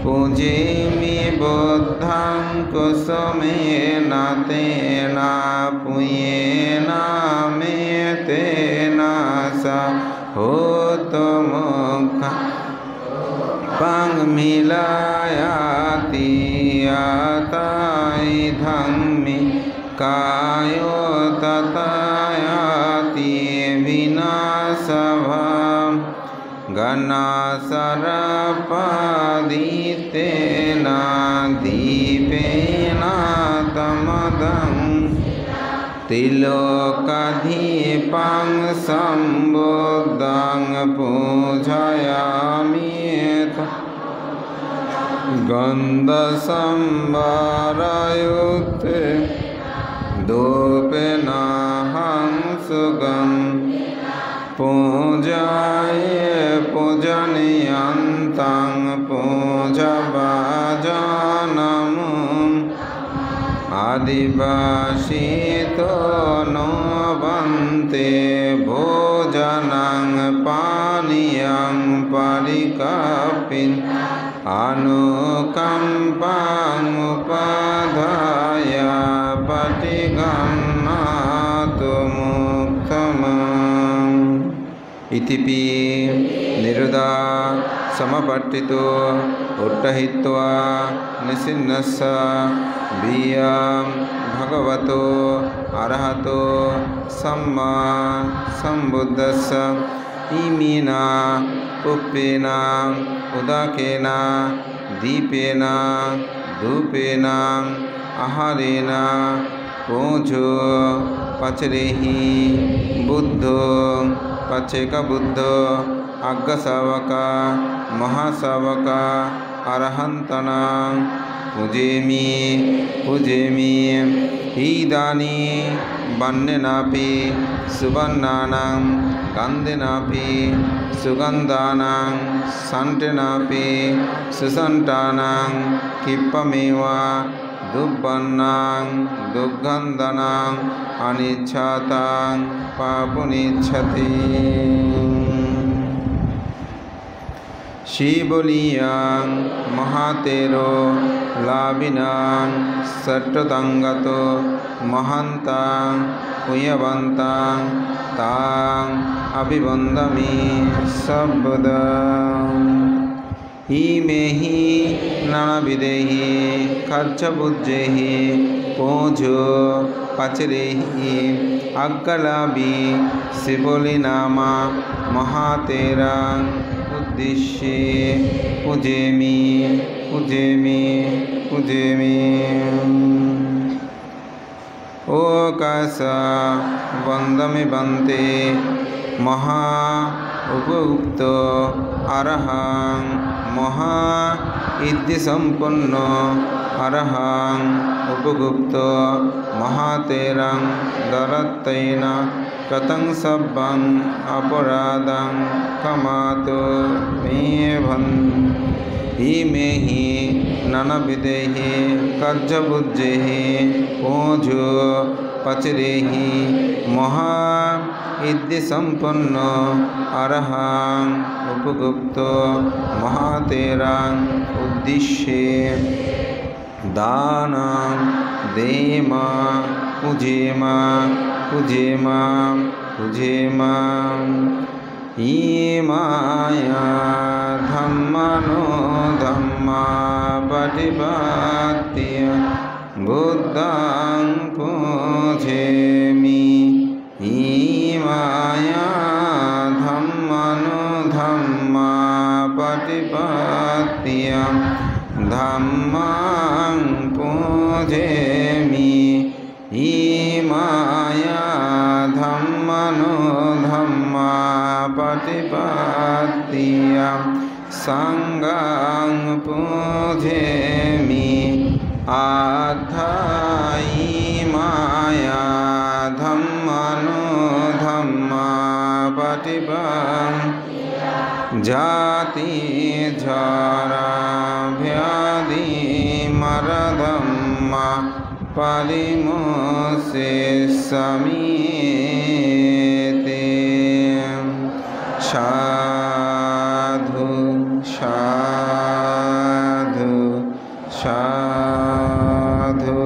पूजयामि बुद्धं कुसुमेन तेन पुण्येन मे तेन स होतु मुखं मिलायाति याताइधं मे कायो ततायाति विनाशभं गणासरपादितेन दीपेन तमदं त्रिलोकाधिपं सम्बुद्धं पूजयामि गन्धसंवारयुक्ते धूपेनाहं सुगं पूजाये पूजनीयन्तं पूजभाजनम् आदिवासितो नो वन्ते भोजनं पानीयं परिकल्पितं अनुकम्पामुपाधाय पटिगन्नातु मुक्तमम् इतिपि निरुदा समपट्टितो उट्टहित्वा निसिन्नस्य बियं भगवतो अरहतो सम्मा सम्बुद्धस्य इमिना पुप्पेन उदकेन दीपेन धूपेन आहारेण पूजो पचरेहि बुद्धो पचेकबुद्धो अग्गशावका महाशावका अरहन्तनां पूजेमि पूजेमि इदानी वन्यनापि सुवर्णानां गन्धेनापि सुगन्धानां सन्तेनापि सुसन्तानां क्षिप्तमेव दुर्वर्णां दुर्गन्धानां अनिच्छतां पापुनिच्छति शिवलियां महातेरो लाभिनां सट्टतंगतो महान्तां पुण्यवन्तां तां अभिवन्दमि सर्वदा इमेहि नानाविधैः खर्चभुजैः पूजो पचरैः अग्गलाभि शिवलिनामा महातेरां उद्दिश्ये पूजेमि पूजेमि पूजेमि ओकाश वन्दमि वन्ते महा उपयुक्त अरहं महा इति सम्पन्न अरहं उपगुप्त महातेरं दरत्तेन कथं सब्बं अपराधं क्षमातु मे भन् इमेहि नानाविधैः कर्जभुजैः पूजो पचरैः महा इति सम्पन्न अरहं उपगुप्त महातेरं उद्दिश्ये दानं देम पूजेम पूजेम पूजेम इमाया धम्मनो धम्मा प्रतिपत्ति बुद्धं पूजेमि इमाया धम्मनो धम्मा dhammang pujemi imaya dhammano dhamma patipattiya sanghang pujemi adhai maya dhammano dhamma patipattiya jati jara vyadi maradhamma parimose samite sadhu sadhu sadhu।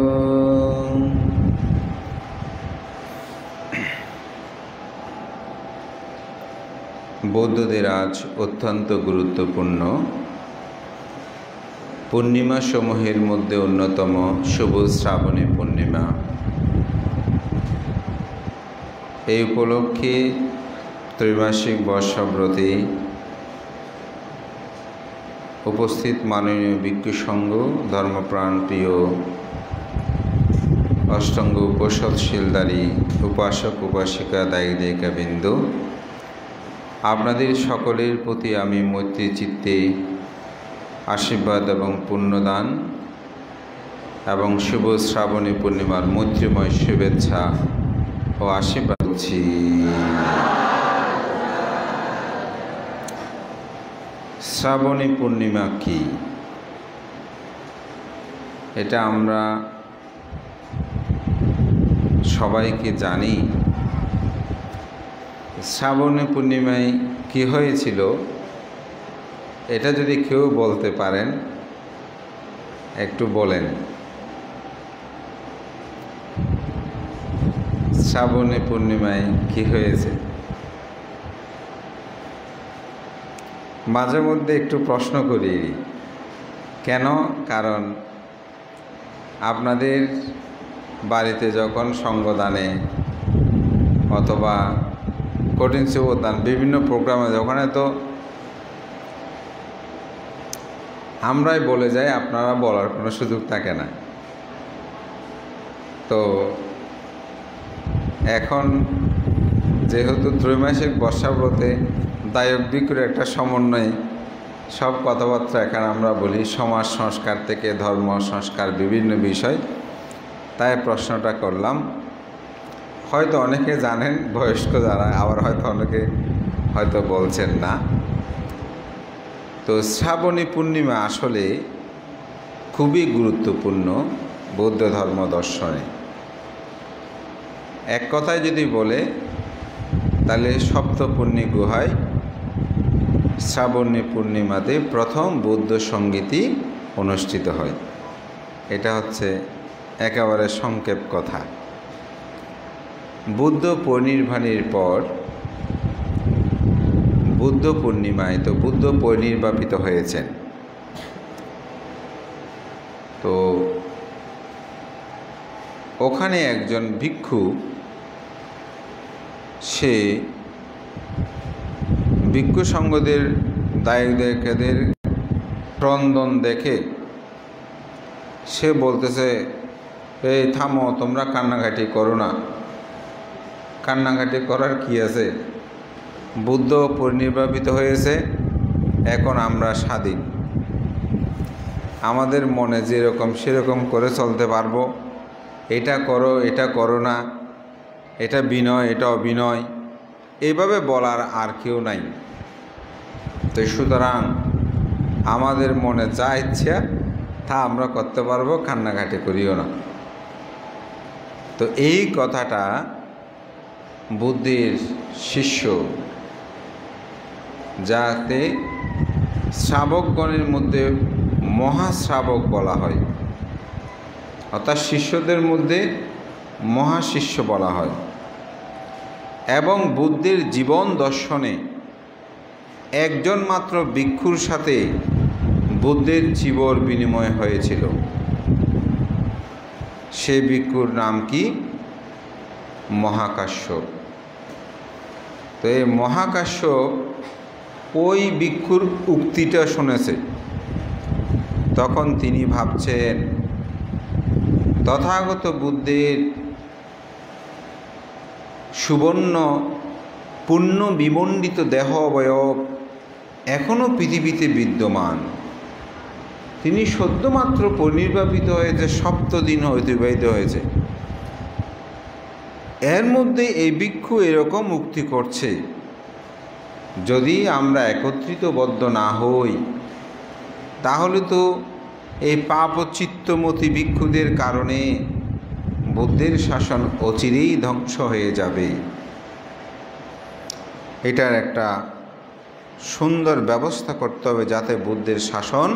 বৌদ্ধদের আজ অত্যন্ত গুরুত্বপূর্ণ পূর্ণিমা সমূহের মধ্যে অন্যতম শুভ শ্রাবণী পূর্ণিমা। এই উপলক্ষে ত্রৈমাসিক বর্ষব্রতে উপস্থিত মাননীয় ভিক্ষু সংঘ, ধর্মপ্রাণ প্রিয় অষ্টাঙ্গ উপসৎশীলধারী উপাসক উপাসিকা দায়ী দায়িকাবৃন্দ, আপনাদের সকলের প্রতি আমি মৈত্রী চিত্তে আশীর্বাদ এবং পুণ্যদান এবং শুভ শ্রাবণী পূর্ণিমার মৈত্রীময় শুভেচ্ছা ও আশীর্বাদ করছি। শ্রাবণী পূর্ণিমা কি? এটা আমরা সবাইকে জানি। শ্রাবণী পূর্ণিমায় কি হয়েছিল এটা যদি কেউ বলতে পারেন একটু বলেন। শ্রাবণী পূর্ণিমায় কি হয়েছে? মাঝে মধ্যে একটু প্রশ্ন করি কেন, কারণ আপনাদের বাড়িতে যখন সঙ্গদানে অথবা কঠিন শিবদান বিভিন্ন প্রোগ্রামে যখন তো আমরাই বলে যাই, আপনারা বলার কোনো সুযোগ থাকে না। তো এখন যেহেতু ত্রৈমাসিক বর্ষাব্রতে দায়ক ভিক্ষুর একটা সমন্বয়ে সব কথাবার্তা এখানে আমরা বলি, সমাজ সংস্কার থেকে ধর্ম সংস্কার বিভিন্ন বিষয়, তাই প্রশ্নটা করলাম। হয়তো অনেকে জানেন বয়স্ক যারা, আবার হয়তো অনেকে হয়তো বলছেন না। তো শ্রাবণী পূর্ণিমা আসলে খুবই গুরুত্বপূর্ণ বৌদ্ধ ধর্ম দর্শনে। এক কথায় যদি বলে তাহলে সপ্তপূর্ণী গুহায় শ্রাবণী পূর্ণিমাতে প্রথম বৌদ্ধ সঙ্গীতই অনুষ্ঠিত হয়। এটা হচ্ছে একেবারে সংক্ষেপ কথা। বুদ্ধ পরিনির্বাণের পর বুদ্ধ পূর্ণিমায় তো বুদ্ধ পরিনির্বাপিত হয়েছেন। তো ওখানে একজন ভিক্ষু, সে ভিক্ষু সংঘদের দায়ক দায়িকাদের ক্রন্দন দেখে সে বলতেছে, এই থামো, তোমরা কান্নাকাটি করো না। কান্নাকাটি করার কি আছে? বুদ্ধ পরিনির্বাপিত হয়েছে, এখন আমরা স্বাধীন। আমাদের মনে যেরকম সেরকম করে চলতে পারবো। এটা করো, এটা করো না, এটা বিনয়, এটা অবিনয়, এইভাবে বলার আর কেউ নাই। তো সুতরাং আমাদের মনে যা ইচ্ছা তা আমরা করতে পারবো, কান্নাকাটি করিও না। তো এই কথাটা বুদ্ধের শিষ্য, যাতে শ্রাবকগণের মধ্যে মহাশ্রাবক বলা হয়, অর্থাৎ শিষ্যদের মধ্যে মহাশিষ্য বলা হয়। এবং বুদ্ধের জীবন দর্শনে একজন মাত্র ভিক্ষুর সাথে বুদ্ধের জীবর বিনিময় হয়েছিল। সে ভিক্ষুর নাম কি? মহাকাশ্যপ। তো এই মহাকাশ্যপ ওই ভিক্ষুর উক্তিটা শুনেছে তখন তিনি ভাবছেন তথাগত বুদ্ধের সুবর্ণ পুণ্য বিমণ্ডিত দেহ অবয়ব এখনও পৃথিবীতে বিদ্যমান। তিনি সদ্যমাত্র পরিনির্বাপিত হয়েছে, 7 দিন অতিবাহিত হয়েছে। এর মধ্যে এই ভিক্ষু এরকম মুক্তি করছে। যদি আমরা একত্রিতবদ্ধ না হই তাহলে তো এই পাপ চিত্তমতি ভিক্ষুদের কারণে বুদ্ধের শাসন অচিরেই ধ্বংস হয়ে যাবে। এটার একটা সুন্দর ব্যবস্থা করতে হবে যাতে বুদ্ধের শাসন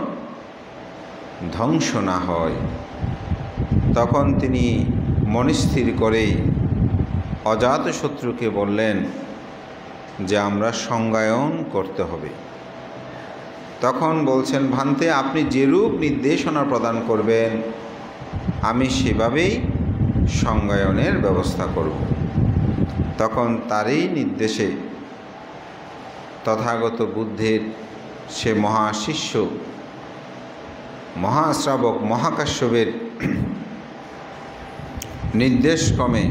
ধ্বংস না হয়। তখন তিনি মনস্থির করে অজাতশত্রুকে বললেন যে আমরা সংজ্ঞায়ন করতে হবে। তখন বলছেন, ভান্তে আপনি যেরূপ নির্দেশনা প্রদান করবেন আমি সেভাবেই সংজ্ঞায়নের ব্যবস্থা করব। তখন তারই নির্দেশে তথাগত বুদ্ধের সে মহাশিষ্য মহাশ্রাবক মহাকাশ্যপের নির্দেশক্রমে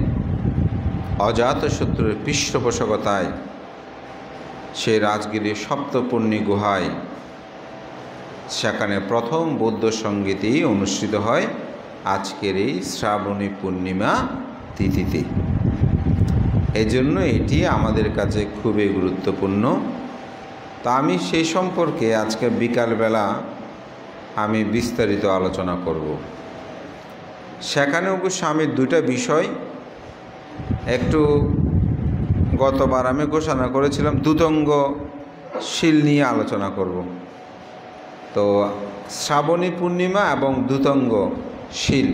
অজাতশত্রুর পৃষ্ঠপোষকতায় সে রাজগিরির সপ্তপূর্ণী গুহায় সেখানে প্রথম বৌদ্ধ সঙ্গীতই অনুষ্ঠিত হয় আজকের এই শ্রাবণী পূর্ণিমা তিথিতে। এজন্য এটি আমাদের কাছে খুবই গুরুত্বপূর্ণ। তা আমি সেই সম্পর্কে আজকে বিকালবেলা আমি বিস্তারিত আলোচনা করব। সেখানে অবশ্য আমি 2টা বিষয় একটু গতবার আমি ঘোষণা করেছিলাম দ্যুতঙ্গ শিল নিয়ে আলোচনা করব। তো শ্রাবণী পূর্ণিমা এবং দ্যুতঙ্গ শিল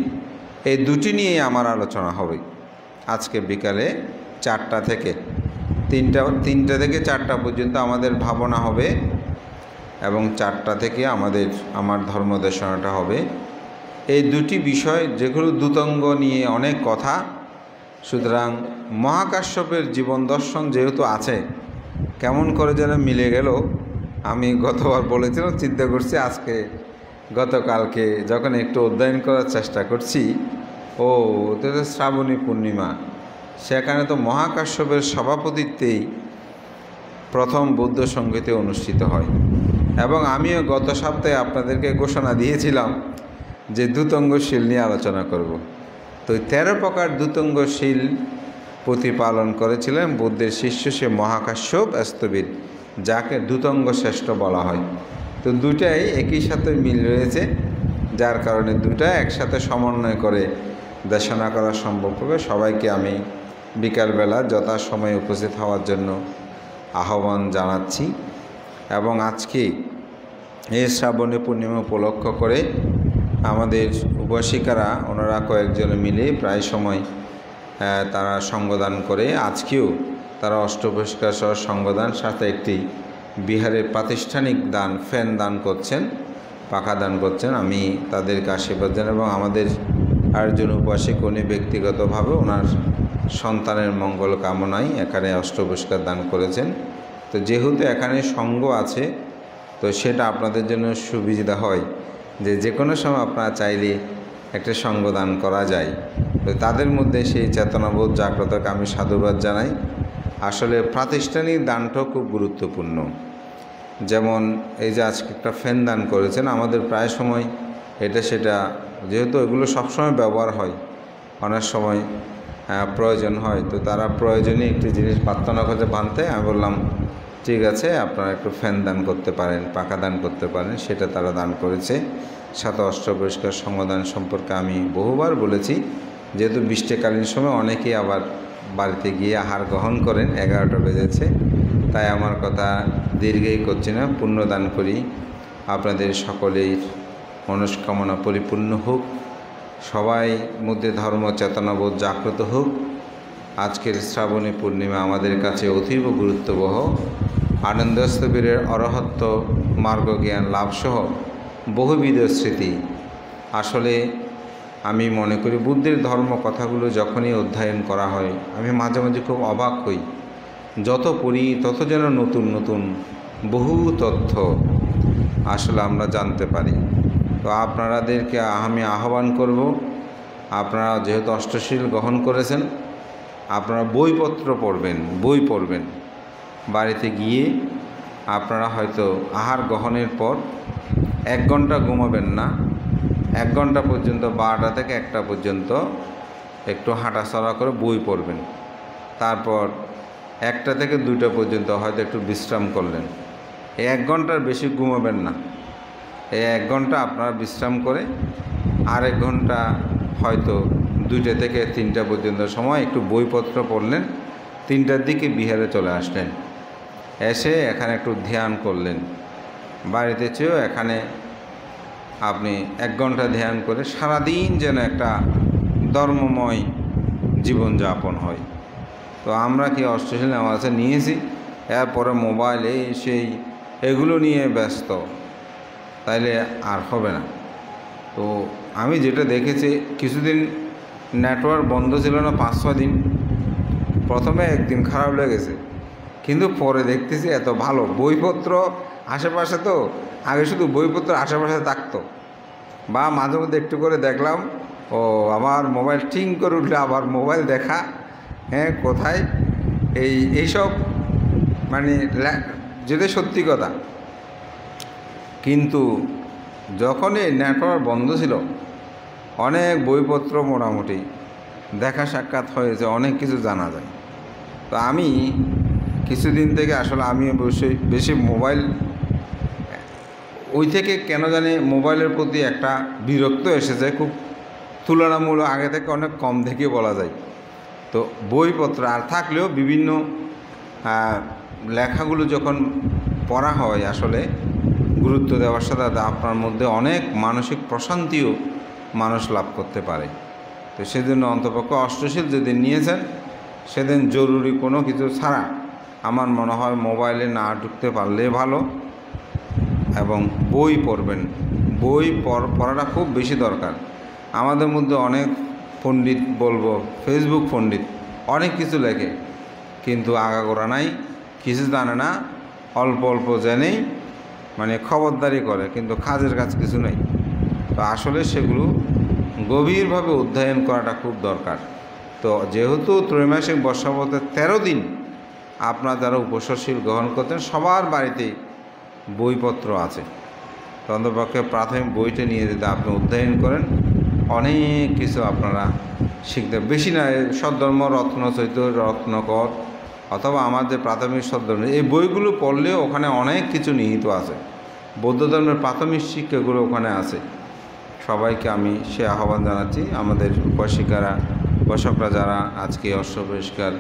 এই দুটি নিয়ে আমার আলোচনা হবে আজকে বিকালে 4টা থেকে 3টা থেকে 4টা পর্যন্ত আমাদের ভাবনা হবে এবং 4টা থেকে আমার ধর্মদেশনাটা হবে। এই দুটি বিষয় যেগুলো দ্যুতঙ্গ নিয়ে অনেক কথা, সুতরাং মহাকাশ্যপের জীবন দর্শন যেহেতু আছে কেমন করে যেন মিলে গেল। আমি গতবার বলেছিলাম, চিন্তা করছি আজকে গতকালকে যখন একটু অধ্যয়ন করার চেষ্টা করছি, তো শ্রাবণী পূর্ণিমা, সেখানে তো মহাকাশ্যপের সভাপতিত্বেই প্রথম বৌদ্ধ সঙ্গীতে অনুষ্ঠিত হয়। এবং আমিও গত সপ্তাহে আপনাদেরকে ঘোষণা দিয়েছিলাম যে দ্যুতঙ্গশীল নিয়ে আলোচনা করব। তো 13 প্রকার দ্যুতঙ্গশীল প্রতিপালন করেছিলেন বুদ্ধের শিষ্য সে মহাকাশ্যপ স্থবির, যাকে দ্যুতঙ্গ শ্রেষ্ঠ বলা হয়। তো দুটাই একই সাথে মিল রয়েছে, যার কারণে দুটা একসাথে সমন্বয় করে দেশনা করা সম্ভব হবে। সবাইকে আমি বিকালবেলা যথাসময়ে উপস্থিত হওয়ার জন্য আহ্বান জানাচ্ছি। এবং আজকে এই শ্রাবণী পূর্ণিমা উপলক্ষ করে আমাদের উপাসিকারা ওনারা কয়েকজন মিলে প্রায় সময় তারা সঙ্গদান করে। আজকেও তারা অষ্টপুষ্কর সহ সঙ্গদান সাথে একটি বিহারের প্রাতিষ্ঠানিক দান ফ্যান দান করছেন, পাখা দান করছেন। আমি তাদেরকে আশীর্বাদ জানাই এবং আমাদের আরেকজন উপাসক উনি ব্যক্তিগতভাবে ওনার সন্তানের মঙ্গল কামনায় এখানে অষ্টপুষ্কর দান করেছেন। তো যেহেতু এখানে সঙ্গ আছে তো সেটা আপনাদের জন্য সুবিধা হয় যে কোনো সময় আপনারা চাইলে একটা সঙ্গদান করা যায়। তো তাদের মধ্যে সেই চেতনাবোধ জাগ্রতকে আমি সাধুবাদ জানাই। আসলে প্রাতিষ্ঠানিক দানটাও খুব গুরুত্বপূর্ণ। যেমন এই যে আজকে একটা ফ্যান দান করেছেন, আমাদের প্রায় সময় এটা সেটা যেহেতু এগুলো সবসময় ব্যবহার হয়, অনেক সময় প্রয়োজন হয়, তো তারা প্রয়োজনীয় একটি জিনিস প্রার্থনা করতে বানতে আমি বললাম ঠিক আছে আপনারা একটু ফ্যান দান করতে পারেন, পাখা দান করতে পারেন, সেটা তারা দান করেছে। সাথে অষ্টপুষ্কর সঙ্গদান সম্পর্কে আমি বহুবার বলেছি, যেহেতু বৃষ্টিকালীন সময় অনেকেই আবার বাড়িতে গিয়ে আহার গ্রহণ করেন, 11টা বেজেছে, তাই আমার কথা দীর্ঘই করছি না, পুণ্যদান করি। আপনাদের সকলের মনস্কামনা পরিপূর্ণ হোক, সবাই মধ্যে ধর্ম চেতনাবোধ জাগ্রত হোক। আজকের শ্রাবণী পূর্ণিমা আমাদের কাছে অতীব গুরুত্ববহ। আনন্দস্থবিরের অরহত্ব মার্গ জ্ঞান লাভসহ বহুবিধ স্মৃতি। আসলে আমি মনে করি বুদ্ধের ধর্ম কথাগুলো যখনই অধ্যয়ন করা হয় আমি মাঝে মাঝে খুব অবাক হই। যত পড়ি তত যেন নতুন নতুন বহু তথ্য আসলে আমরা জানতে পারি। তো আপনাদেরকে আমি আহ্বান করব, আপনারা যেহেতু অষ্টশীল গ্রহণ করেছেন, আপনারা বইপত্র পড়বেন, বই পড়বেন। বাড়িতে গিয়ে আপনারা হয়তো আহার গ্রহণের পর 1 ঘন্টা ঘুমাবেন না, 1 ঘন্টা পর্যন্ত 12টা থেকে 1টা পর্যন্ত একটু হাঁটাচলা করে বই পড়বেন। তারপর 1টা থেকে 2টা পর্যন্ত হয়তো একটু বিশ্রাম করলেন। এই 1 ঘন্টার বেশি ঘুমাবেন না। এই 1 ঘন্টা আপনারা বিশ্রাম করে আর 1 ঘন্টা হয়তো 2টা থেকে 3টা পর্যন্ত সময় একটু বইপত্র পড়লেন। 3টার দিকে বিহারে চলে আসলেন, এসে এখানে একটু ধ্যান করলেন। বাড়িতে চেয়েও এখানে আপনি 1 ঘন্টা ধ্যান করে সারাদিন যেন একটা ধর্মময় জীবনযাপন হয়। তো আমরা কি অষ্টশীল নামাজে নিয়েছি, এরপরে মোবাইল সেই এগুলো নিয়ে ব্যস্ত, তাইলে আর হবে না। তো আমি যেটা দেখেছি, কিছুদিন নেটওয়ার্ক বন্ধ ছিল না, 5-6 দিন। প্রথমে একদিন খারাপ লেগেছে, কিন্তু পরে দেখতেছি এত ভালো। বইপত্র আশেপাশে, তো আগে শুধু বইপত্র আশেপাশে থাকতো, বা মাঝে মধ্যে একটু করে দেখলাম, ও আমার মোবাইল টিং করে উঠলে আবার মোবাইল দেখা, হ্যাঁ কোথায় এইসব মানে যেটা সত্যি কথা। কিন্তু যখনই নেটওয়ার্ক বন্ধ ছিল, অনেক বইপত্র মোটামুটি দেখা সাক্ষাৎ হয়েছে, অনেক কিছু জানা যায়। তো আমি কিছুদিন থেকে আসলে আমি বেশি মোবাইল, ওই থেকে কেন জানি মোবাইলের প্রতি একটা বিরক্ত এসেছে, খুব তুলনামূলক আগে থেকে অনেক কম থেকে বলা যায়। তো বইপত্র আর থাকলেও বিভিন্ন লেখাগুলো যখন পড়া হয়, আসলে গুরুত্ব দেওয়ার সাথে আপনার মধ্যে অনেক মানসিক প্রশান্তিও মানুষ লাভ করতে পারে। তো সেজন্য অন্তপক্ষে অষ্টশীল যেদিন নিয়েছেন, সেদিন জরুরি কোনো কিছু ছাড়া আমার মনে হয় মোবাইলে না ঢুকতে পারলে ভালো, এবং বই পড়বেন। বই পড়াটা খুব বেশি দরকার। আমাদের মধ্যে অনেক পণ্ডিত, বলবো ফেসবুক পণ্ডিত, অনেক কিছু লেখে, কিন্তু আগাগোড়া নাই, কিছু জানে না, অল্প অল্প জেনেই মানে খবরদারি করে, কিন্তু কাজের কাজ কিছু নেই। তো আসলে সেগুলো গভীরভাবে অধ্যয়ন করাটা খুব দরকার। তো যেহেতু ত্রৈমাসিক বর্ষাবতে 13 দিন আপনারা যারা উপসশীল গ্রহণ করতেন, সবার বাড়িতে বইপত্র আছে। তো অন্তপক্ষে প্রাথমিক বইটা নিয়ে যদি আপনি অধ্যয়ন করেন, অনেক কিছু আপনারা শিখতে, বেশি না, সদ্ধর্ম রত্নচৈত্য, রত্নকর, অথবা আমাদের প্রাথমিক সদ্ধর্ম, এই বইগুলো পড়লেও ওখানে অনেক কিছু নিহিত আছে। বৌদ্ধ ধর্মের প্রাথমিক শিক্ষাগুলো ওখানে আছে। সবাইকে আমি সে আহ্বান জানাচ্ছি, আমাদের উপাসকরা যারা আজকে অষ্ট পরিষ্কার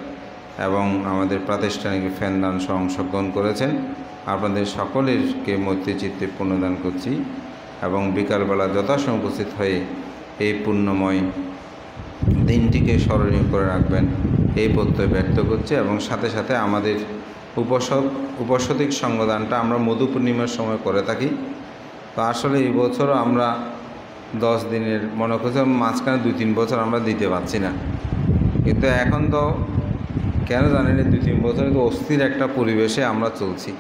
এবং আমাদের প্রাতিষ্ঠানিক ফ্যানদান সহ অংশগ্রহণ করেছেন, আপনাদের সকলেরকে মৈত্রী চিত্তে পুণ্যদান করছি, এবং বিকালবেলা যথাসময় উপস্থিত হয়ে এই পুণ্যময় দিনটিকে স্মরণীয় করে রাখবেন, এই প্রত্যয় ব্যক্ত করছে। এবং সাথে সাথে আমাদের উপাসতিক সঙ্গদানটা আমরা মধু পূর্ণিমার সময় করে থাকি। তো আসলে এই বছরও আমরা 10 দিনের মনে করছি, মাঝখানে 2-3 বছর আমরা দিতে পারছি না, কিন্তু এখন তো কেন জানেন 2-3 বছর তো অস্থির একটা পরিবেশে আমরা চলছি।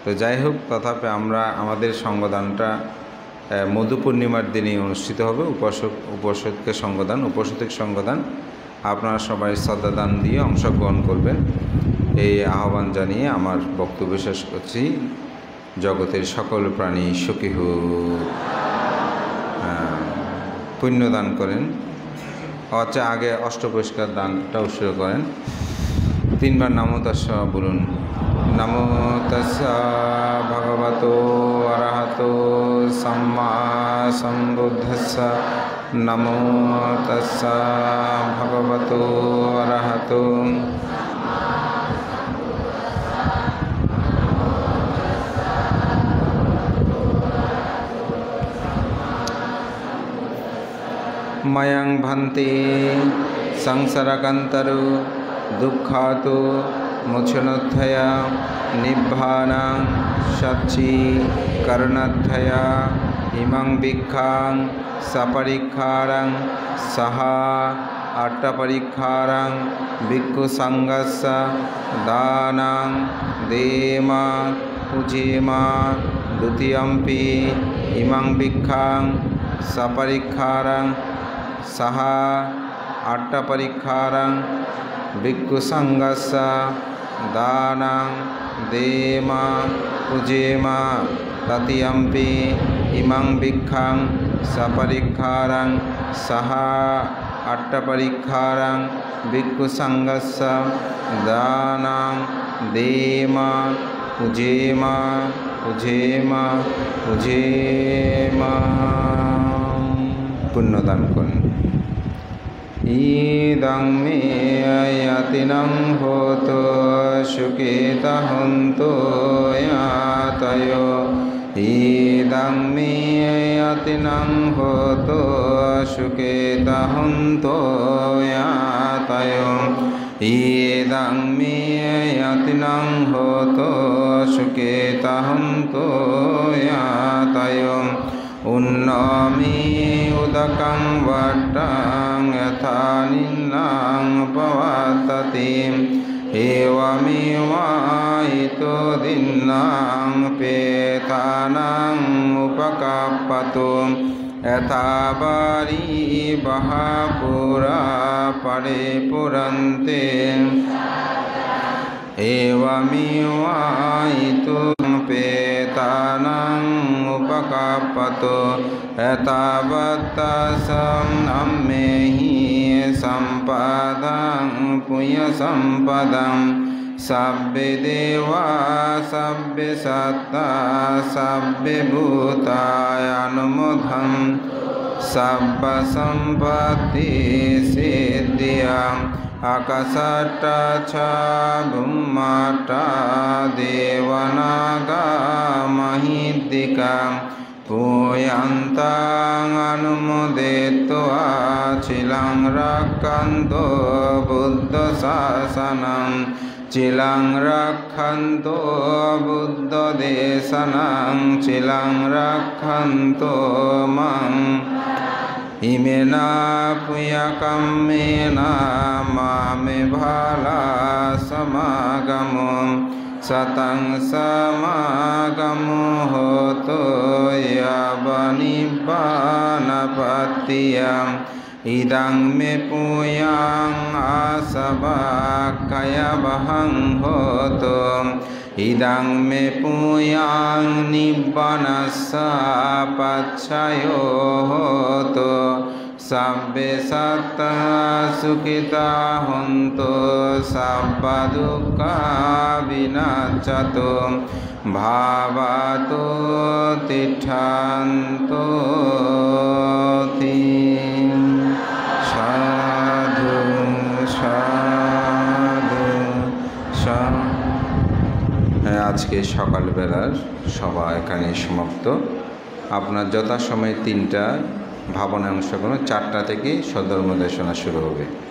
তো যাই হোক, তথাপি আমরা আমাদের সঙ্গদানটা মধু পূর্ণিমার দিনেই অনুষ্ঠিত হবে। উপাসতিক সঙ্গদান আপনারা সবাই শ্রদ্ধাদান দিয়ে অংশগ্রহণ করবেন, এই আহ্বান জানিয়ে আমার বক্তব্য শেষ করছি। জগতের সকল প্রাণী সুখী হোক, পুণ্যদান করেন। আচ্ছা, আগে অষ্টপরিষ্কার দানটাও শুরু করেন। 3 বার নমো তাস্সা বলুন। নমো তাস্সা ভগবতো অরহতো সম্মা সম্বুদ্ধস্সা। নমো তাস্সা ভগবতো অরহতো। ময়ং ভন্তে সংসারকান্তরো দুঃখাতো মোচনোত্থয়া নিব্বানাং সচ্চি করণাধ্যায়া ইমং ভিক্ষাং সপরিক্ষারং সাহা আট্টপরিক্ষারং ভিক্ষু সংঘস্য দানাং দেমা উজেমা द्वितीयम्पि इमं भिक्षां सपरिक्षारं सह अट्टपरिक्षारं भिक्षुसङ्घस्य दानं देम पूजेम। तृतीयम्पि इमं भिक्षां सपरिक्षारं सह अट्टपरिक्षारं भिक्षुसङ्घस्य दानं देम पूजेम पूजेम पूजेम। पुण्यदान করুন। ইদং মে ইয়াতিনং হোতো সুখিতা হন্তু ইয়াতয়ো। ইদং মে ইয়াতিনং হোতো সুখিতা হন্তু ইয়াতয়ো। ইদং মে ইয়াতিনং হোতো সুখিতা হন্তু ইয়াতয়ো। উন্নমি উদকং বট্টং যথা নিন্নাং পবততি। এবমেবায়িতো দিন্নাং পেতানাং উপকাপ্পতু। यथा बारी बहापुरा परिपुरन्ते। एवमेवायितो पेतानां उपकाप्पतो। यथावत्तसं अम्मेहि सम्पदं पुण्यसम्पदं। सब्बे देवा सब्बे सत्ता सब्बे भूतानुमोदं। सब्ब सम्पत्ति सिद्धिया आकाशट्टा च भूमट्टा देवनागा महिद्दिका। पूयन्तां अनुमोदित्वा चिलं रक्षन्तो बुद्धशासनं। चिलं रक्षन्तो बुद्धदेशनं चिलं रक्षन्तो मां। इमेन पुण्यकर्मेण मामे भाला समागमो। सतं समागमो होतो यावनिब्बानपत्तियम्। इदं मे पुण्यं आसवाक्खयवहं होतो। इदं मे पुण्यं निब्बानस्य पच्छयो होतो। सब्बे सत्ता सुखिता हन्तु सब्ब दुःखा विनाशतु। भावतो तिष्ठन्तु साधु साधु साधु। আজকে সকালবেলার সভা এখানে সমাপ্ত। আপনার যথাসময়ে 3টা ভাবনায় অংশগ্রহণ, 4টা থেকে সধর্ম দেশনা শুরু হবে।